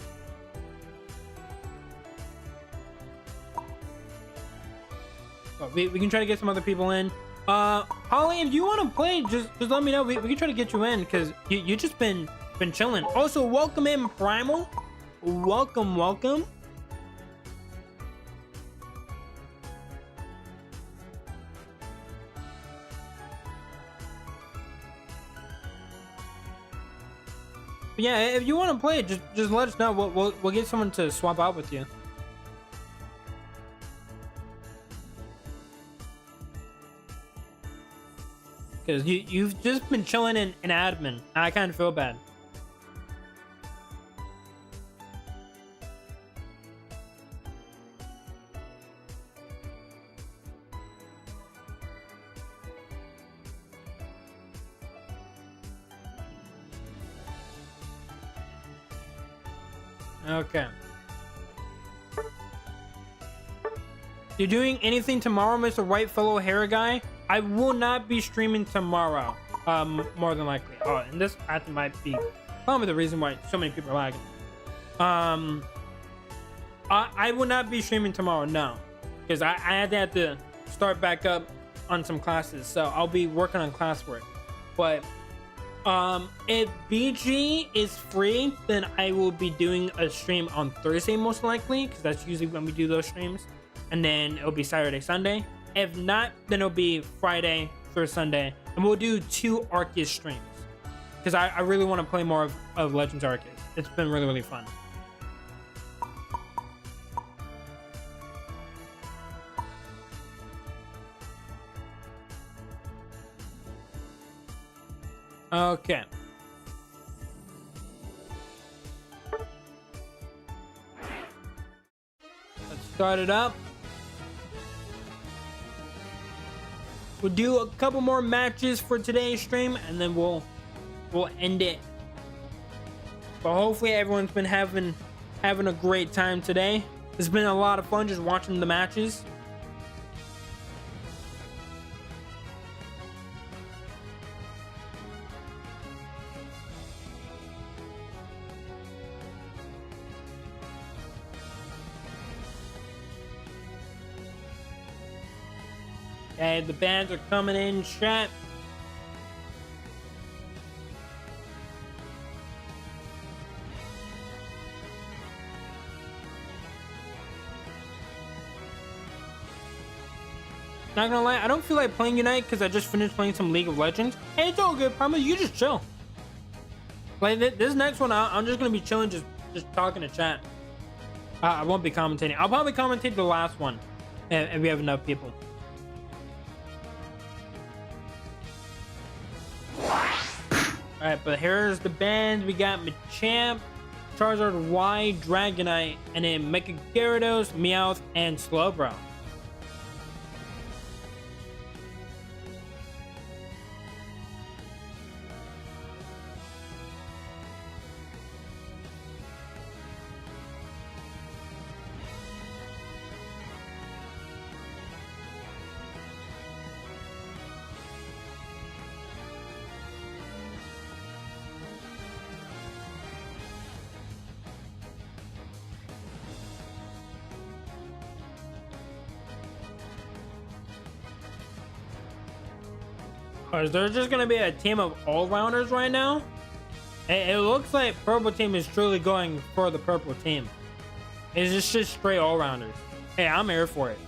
But we can try to get some other people in. Holly, if you want to play, just let me know. We can try to get you in because you just been chilling. Also, welcome in Primal. Welcome. But yeah, if you want to play, just let us know. We'll get someone to swap out with you. Because you've just been chilling in admin. I kind of feel bad. Okay. You're doing anything tomorrow, Mr. White Fellow Hair Guy? I will not be streaming tomorrow. More than likely. Oh, and this I think might be probably the reason why so many people are lagging. I will not be streaming tomorrow, no. Because I had to start back up on some classes. So I'll be working on classwork. But if BG is free, then I will be doing a stream on Thursday most likely, because that's usually when we do those streams, and then it'll be Saturday, Sunday. If not, then it'll be Friday through Sunday, and we'll do 2 Arceus streams, because I really want to play more of Legends Arceus. It's been really, really fun. Okay. Let's start it up. We'll do a couple more matches for today's stream, and then we'll end it. But hopefully everyone's been having a great time today. It's been a lot of fun just watching the matches. Okay, the bands are coming in, chat. Not gonna lie, I don't feel like playing Unite because I just finished playing some League of Legends. Hey, it's all good, promise. You just chill. Like this next one, I'm just gonna be chilling, just talking to chat. I won't be commentating. I'll probably commentate the last one if we have enough people. Alright, but here's the bands. We got Machamp, Charizard Y, Dragonite, and then Mecha Gyarados, Meowth, and Slowbro. Is there just gonna be a team of all-rounders right now? It looks like purple team is truly going for the purple team. It's just straight all-rounders. Hey, I'm here for it.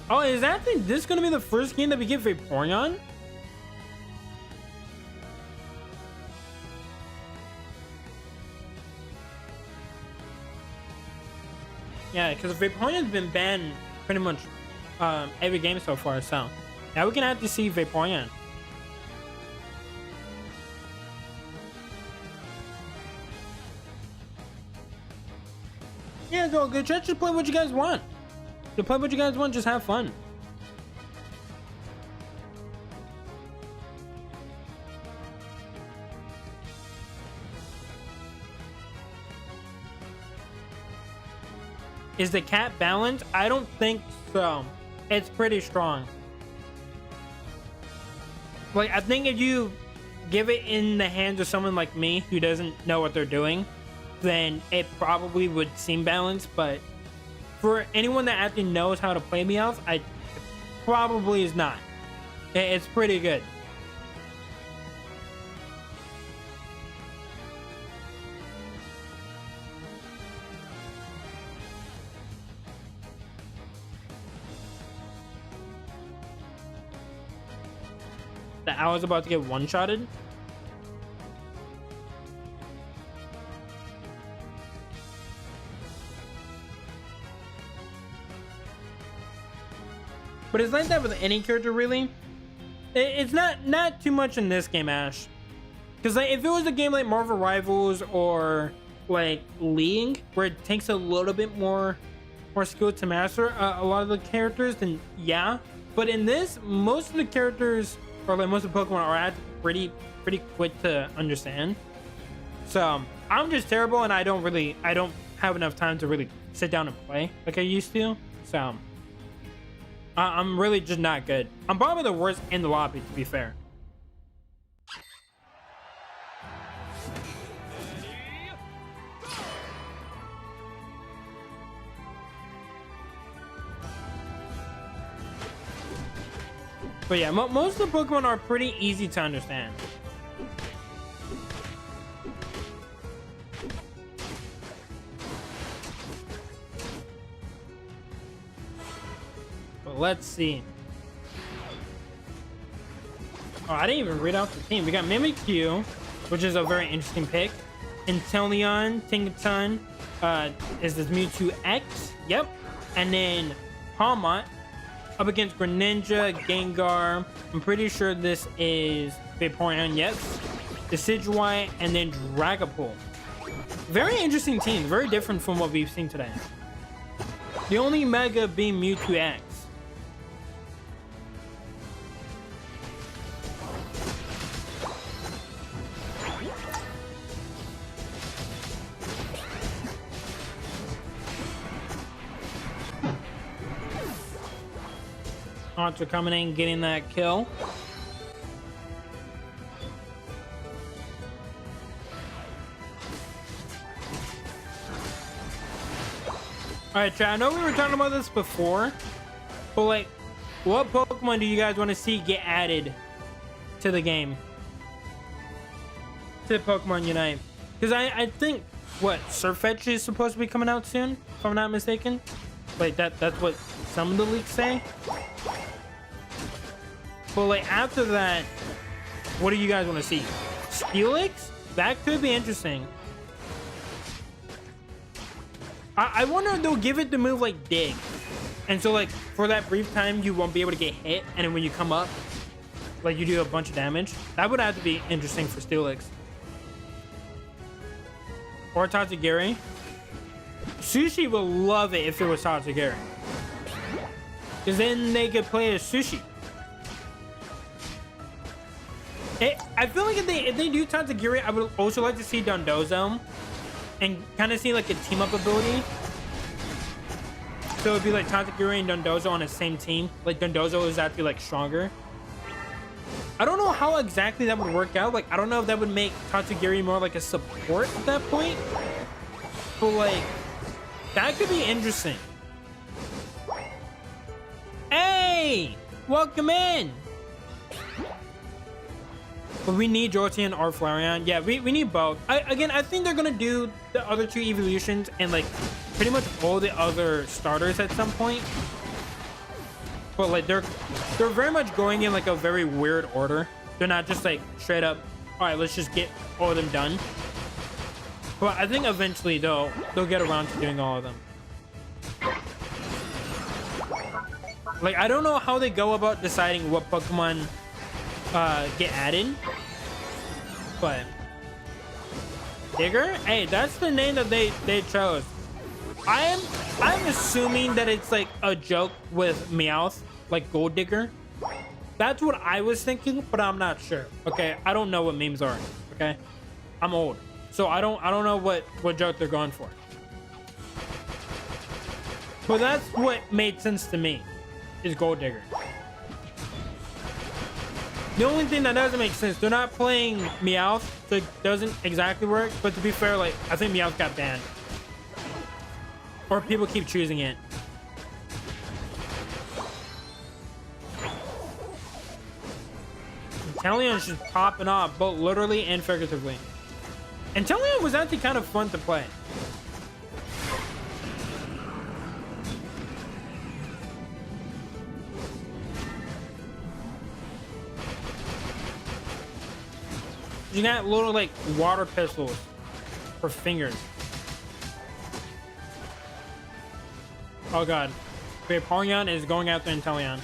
Oh, is this gonna be the first game that we get Vaporeon? Yeah, because Vaporeon's been banned pretty much every game so far, so now we can have to see Vaporeon. Yeah, it's all good. Just play what you guys want. Just play what you guys want. Just have fun. Is the cat balanced? I don't think so. It's pretty strong. Like, I think if you give it in the hands of someone like me who doesn't know what they're doing, then it probably would seem balanced. But for anyone that actually knows how to play Meowth, it probably is not. It's pretty good. That I was about to get one-shotted. But it's like that with any character, really. It's not too much in this game, Ash. Because like, if it was a game like Marvel Rivals or like League, where it takes a little bit more skill to master a lot of the characters, then yeah. But in this, most of the characters, or like most of the Pokemon, are pretty quick to understand. So I'm just terrible, and I don't have enough time to really sit down and play like I used to. So I'm really just not good. I'm probably the worst in the lobby, to be fair. But yeah, most of the Pokemon are pretty easy to understand. But let's see. Oh, I didn't even read out the team. We got Mimikyu, which is a very interesting pick. Inteleon, Tinkaton, is this Mewtwo X? Yep. And then Palmont up against Greninja, Gengar. I'm pretty sure this is Vaporeon, yes. Decidueye, and then Dragapult. Very interesting team. Very different from what we've seen today. The only Mega being Mewtwo X. Haunter coming in, getting that kill. Alright, chat, I know we were talking about this before, but like, what Pokemon do you guys want to see get added to the game? To Pokemon Unite? Because I think, what, Surfetch is supposed to be coming out soon, if I'm not mistaken? Like, that's what some of the leaks say. But like after that, what do you guys want to see? Steelix? That could be interesting. I wonder if they'll give it the move like Dig. And so like for that brief time you won't be able to get hit, and then when you come up, like you do a bunch of damage. That would have to be interesting for Steelix. Or Tatsugiri. Sushi would love it if it was Tatsugiri. Because then they could play as Sushi. I feel like if they do Tatsugiri, I would also like to see Dondozo and kind of see like a team up ability. So it'd be like Tatsugiri and Dondozo on the same team. Like Dondozo is actually like stronger. I don't know how exactly that would work out. Like I don't know if that would make Tatsugiri more like a support at that point. But like that could be interesting. Hey, welcome in. But we need Jolteon or Flareon. Yeah, we need both. I think they're gonna do the other two evolutions and like pretty much all the other starters at some point. But like they're very much going in like a very weird order. They're not just like straight up, all right, let's just get all of them done. But I think eventually they'll get around to doing all of them. Like I don't know how they go about deciding what Pokemon get added, but Digger, hey, that's the name that they chose. I'm assuming that it's like a joke with Meowth, like Gold Digger. That's what I was thinking, but I'm not sure. Okay, I don't know what memes are. Okay, I'm old, so I don't know what joke they're going for. But that's what made sense to me, is Gold Digger. The only thing that doesn't make sense, they're not playing Meowth, so it doesn't exactly work. But to be fair, like I think Meowth got banned, or people keep choosing it. Inteleon's just popping off, both literally and figuratively. Inteleon was actually kind of fun to play. You got little like water pistols for fingers. Oh god. Vaporeon is going after Inteleon.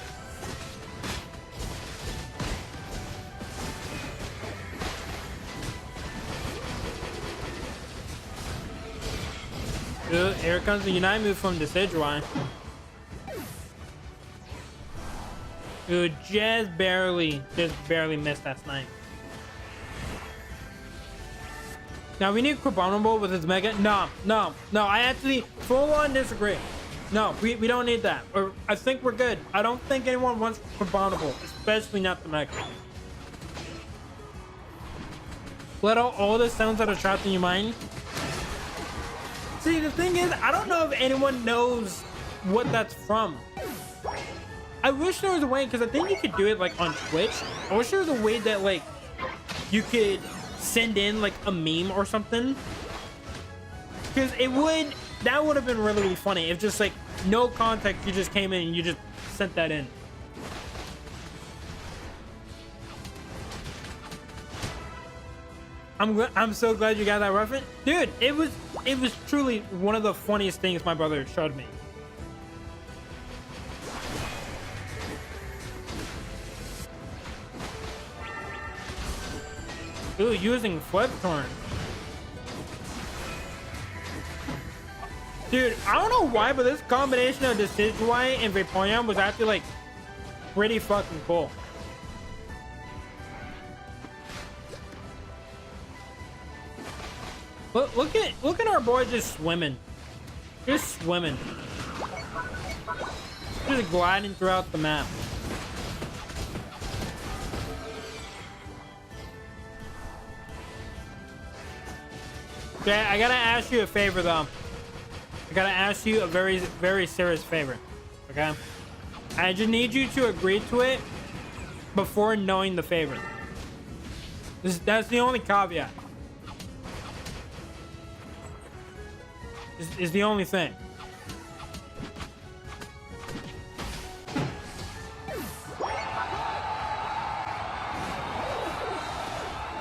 Here comes the Unite move from Decidueye. Dude, just barely missed that snipe. Now we need Crabominable with his Mega. No, I actually full on disagree. No, we don't need that. Or I think we're good. I don't think anyone wants Crabominable, especially not the Mega. Let out all the sounds that are trapped in your mind. See, the thing is, I don't know if anyone knows what that's from. I wish there was a way, because I think you could do it like on Twitch. I wish there was a way that like you could send in like a meme or something, because that would have been really, really funny if just like no context, you just came in and you just sent that in. I'm so glad you got that reference, dude. It was truly one of the funniest things my brother showed me. Ooh, using flip torn. Dude, I don't know why, but this combination of Decidueye and Vaporeon was actually like pretty fucking cool. Look at our boy just swimming. Just swimming. Just gliding throughout the map. Okay, I gotta ask you a favor though. I gotta ask you a very, very serious favor. Okay? I just need you to agree to it before knowing the favor. That's the only caveat. Is the only thing.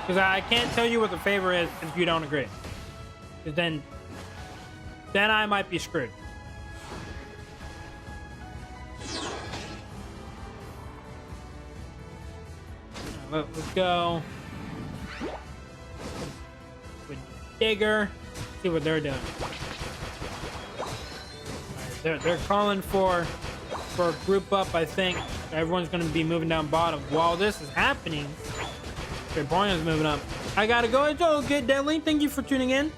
Because I can't tell you what the favor is if you don't agree. Because then I might be screwed. Let's go with Digger. See what they're doing. Right, they're calling for a group up. I think everyone's going to be moving down bottom. While this is happening, Vaporeon's moving up. I gotta go. It's all good, Deadly. Thank you for tuning in.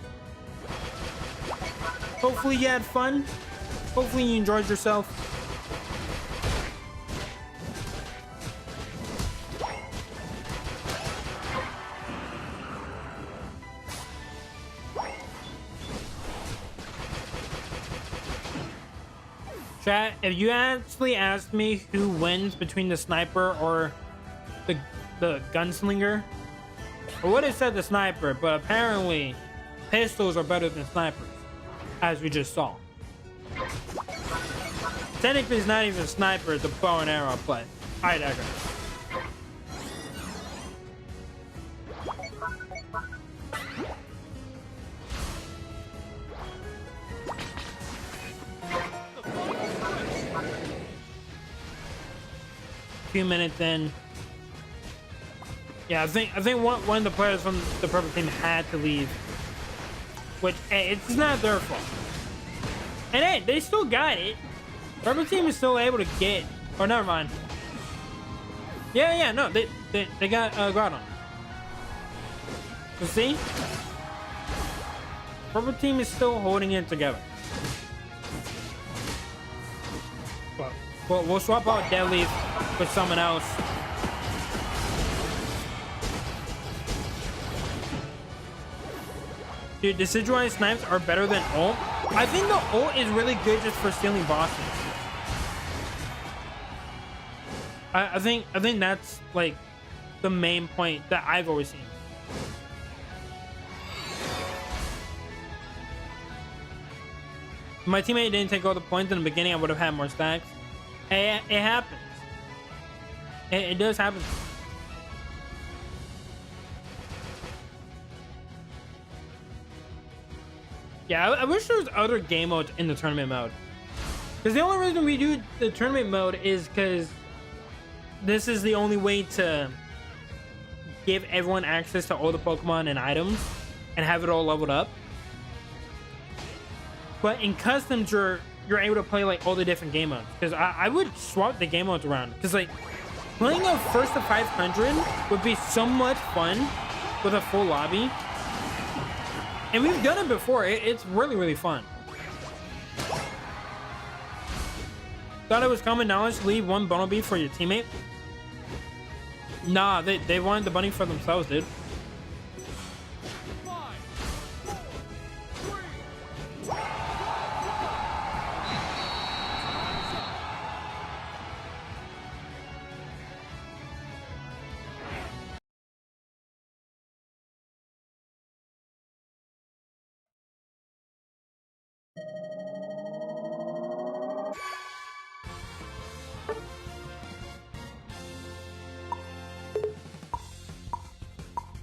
Hopefully you had fun. Hopefully you enjoyed yourself. Chat, if you actually asked me who wins between the sniper or the gunslinger, I would have said the sniper, but apparently pistols are better than snipers, as we just saw. Technically, it's not even a sniper, it's a bow and arrow play. I digress. Few minutes in. Yeah, I think one of the players from the purple team had to leave, which, hey, it's not their fault. And hey, they still got it. Purple team is still able to get. Oh, never mind. Yeah, no, they got Groudon. So see, purple team is still holding it together. Well, we'll swap out Deadleaf with someone else. Dude, Decidueye snipes are better than ult. I think the ult is really good just for stealing bosses. I think that's like the main point that I've always seen. If my teammate didn't take all the points in the beginning, I would have had more stacks. It happens. It does happen. Yeah, I wish there was other game modes in the tournament mode. Because the only reason we do the tournament mode is because this is the only way to give everyone access to all the Pokemon and items and have it all leveled up. But in customs, you're able to play like all the different game modes. Because I would swap the game modes around. Because like playing a first to 500 would be so much fun with a full lobby. And we've done it before. It's really, really fun. Thought it was common knowledge to leave one Bunnelby for your teammate? Nah, they wanted the bunny for themselves, dude.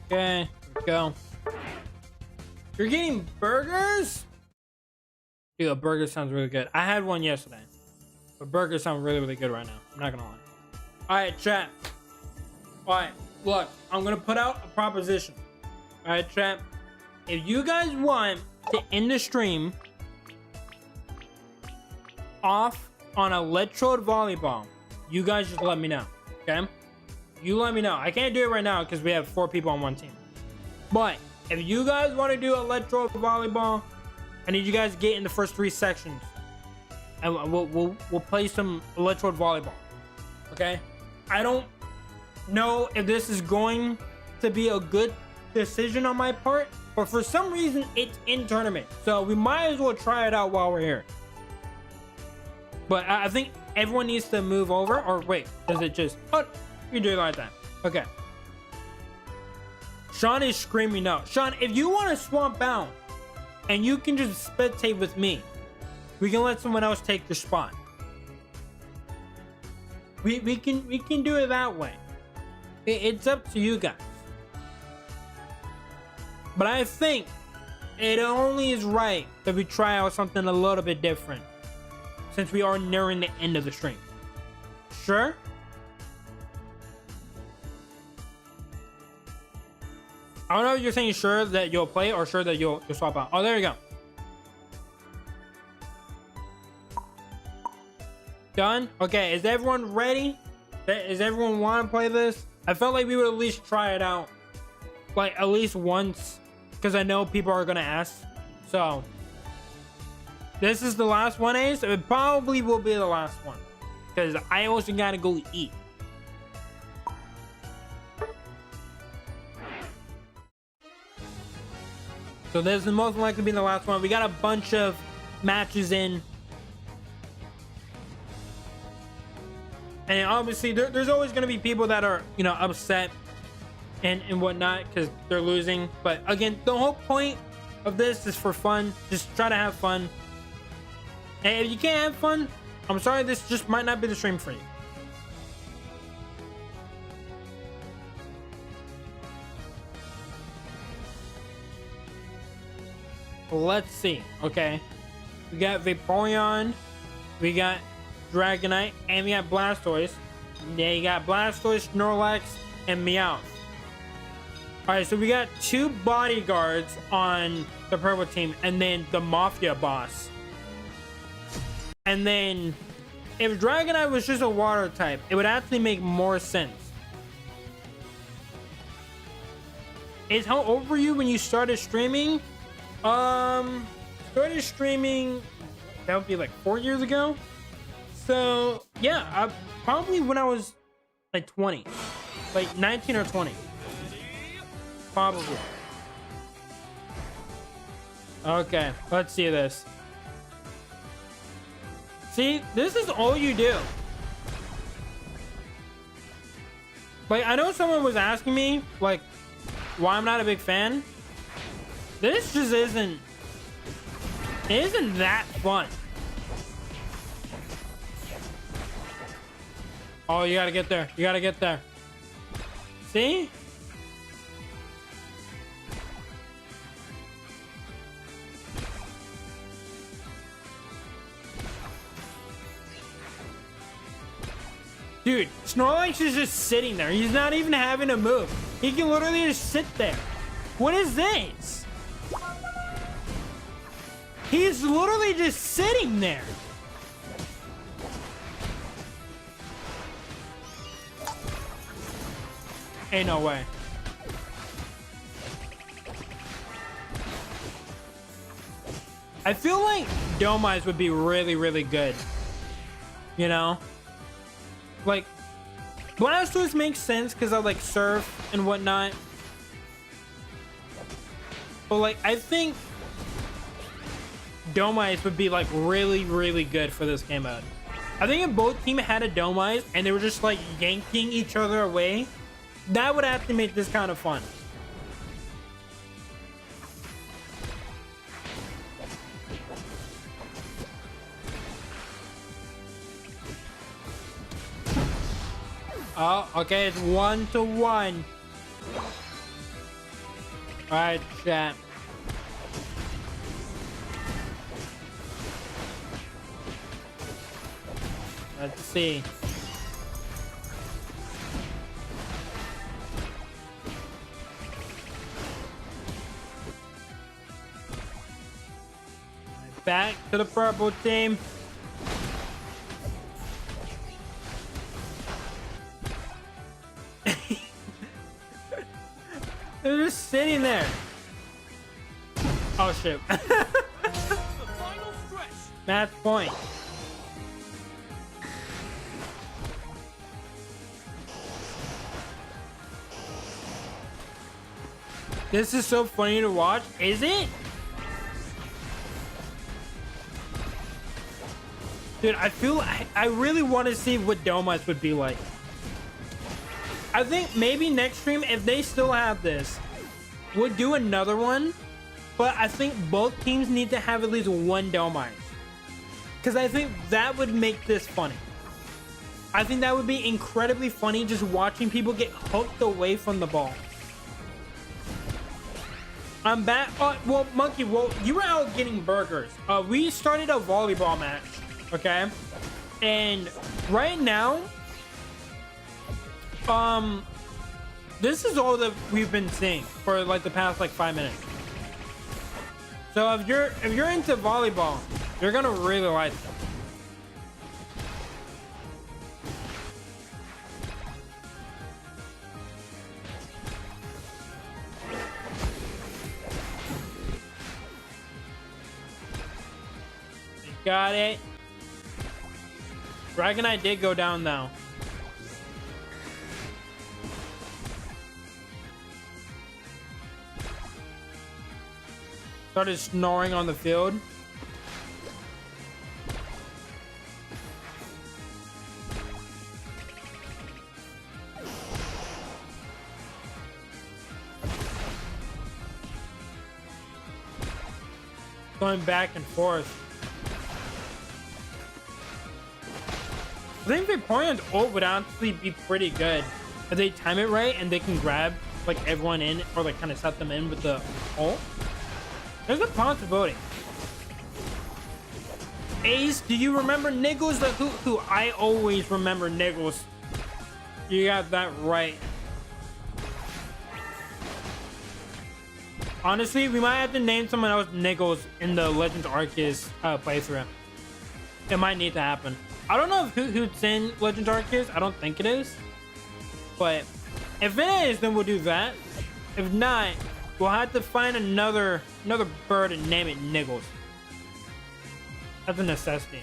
Okay, let's go. You're getting burgers? Dude, a burger sounds really good. I had one yesterday. But burgers sound really, really good right now. I'm not gonna lie. Alright, chat. Alright, look. I'm gonna put out a proposition. Alright, chat. If you guys want to end the stream off on electrode volleyball, you guys just let me know. Okay? You let me know. I can't do it right now because we have 4 people on one team. But if you guys want to do electrode volleyball, I need you guys to get in the first 3 sections, and we'll play some electrode volleyball. Okay? I don't know if this is going to be a good decision on my part, but for some reason it's in tournament, so we might as well try it out while we're here. But I think everyone needs to move over. Or wait, does it just... Oh, you do it like that. Okay. Sean is screaming no. Sean, if you want to swamp out and you can just spectate with me, we can let someone else take your spot. We can do it that way. It's up to you guys. But I think it only is right that we try out something a little bit different, since we are nearing the end of the stream. Sure? I don't know if you're saying sure that you'll play or sure that you'll swap out. Oh, there you go. Done? Okay, is everyone ready? Does everyone want to play this? I felt like we would at least try it out. Like, at least once. Because I know people are going to ask. So, this is the last one, Ace. It probably will be the last one. Because I also got to go eat. So this is most likely be the last one. We got a bunch of matches in. And obviously, there's always going to be people that are, you know, upset and whatnot because they're losing. But again, the whole point of this is for fun. Just try to have fun. And if you can't have fun, I'm sorry, this just might not be the stream for you. Let's see. Okay, we got Vaporeon, we got Dragonite, and we got Blastoise. Yeah, you got Blastoise, Snorlax, and Meowth. Alright, so we got 2 bodyguards on the purple team, and then the Mafia boss. And then, if Dragonite was just a water type, it would actually make more sense. Is how old were you when you started streaming? Started streaming, that would be like 4 years ago. So yeah, probably when I was like 20, like 19 or 20, probably. Okay, let's see this. See, this is all you do. Like, I know someone was asking me like why I'm not a big fan. This just isn't that fun. Oh, you gotta get there. You gotta get there. See? Dude, Snorlax is just sitting there. He's not even having to move. He can literally just sit there. What is this? He's literally just sitting there. Ain't no way. I feel like Domize would be really, really good. You know? Like, Blastoise makes sense because I like surf and whatnot. But like, I think Domize would be like really, really good for this game mode. I think if both teams had a Domize and they were just like yanking each other away, that would actually make this kind of fun. Oh, okay, it's 1-1. All right, chat. Let's see. Back to the purple team. They're just sitting there. Oh shit. Match point. This is so funny to watch, is it? Dude, I really want to see what Domites would be like. I think maybe next stream, if they still have this, we'll do another one. But I think both teams need to have at least one Domite. Because I think that would make this funny. I think that would be incredibly funny just watching people get hooked away from the ball. I'm back. Well, Monkey, well, you were out getting burgers. We started a volleyball match, okay? And right now, this is all that we've been seeing for like the past like 5 minutes. So if you're into volleyball, you're gonna really like it. Got it. Dragonite did go down though. Started snoring on the field. Going back and forth. I think Vaporeon's ult would honestly be pretty good if they time it right and they can grab like everyone in or like kind of set them in with the ult. There's a possibility. Ace, do you remember Niggles the Hoot? I always remember Niggles. You got that right. Honestly, we might have to name someone else Niggles in the Legends Arceus playthrough. It might need to happen. I don't know if Hoot's in Legends Arceus. I don't think it is. But if it is, then we'll do that. If not, we'll have to find another bird and name it Niggles. That's a necessity.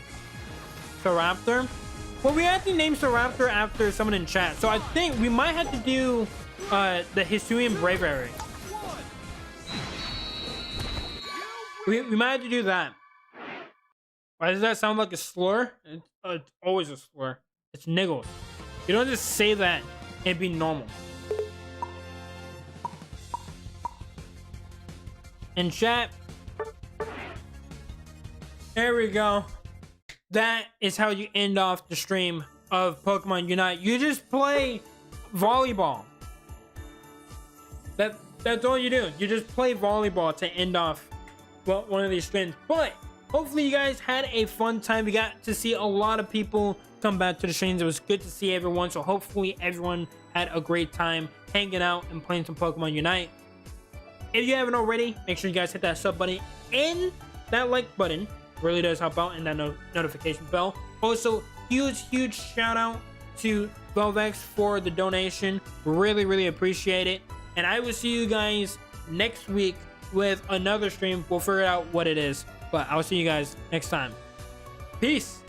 Staraptor? Well, we have to name Staraptor after someone in chat. So I think we might have to do the Hisuian Braviary. We might have to do that. Why does that sound like a slur? It's always a slur. It's Niggles. You don't just say that and be normal. In chat. There we go. That is how you end off the stream of Pokemon Unite. You just play volleyball. That's all you do. You just play volleyball to end off one of these streams. But hopefully you guys had a fun time. We got to see a lot of people come back to the streams. It was good to see everyone. So hopefully everyone had a great time hanging out and playing some Pokemon Unite. If you haven't already, make sure you guys hit that sub button and that like button. It really does help out, and that notification bell. Also, huge shout out to Velvex for the donation. Really appreciate it. And I will see you guys next week with another stream. We'll figure out what it is. But I'll see you guys next time. Peace.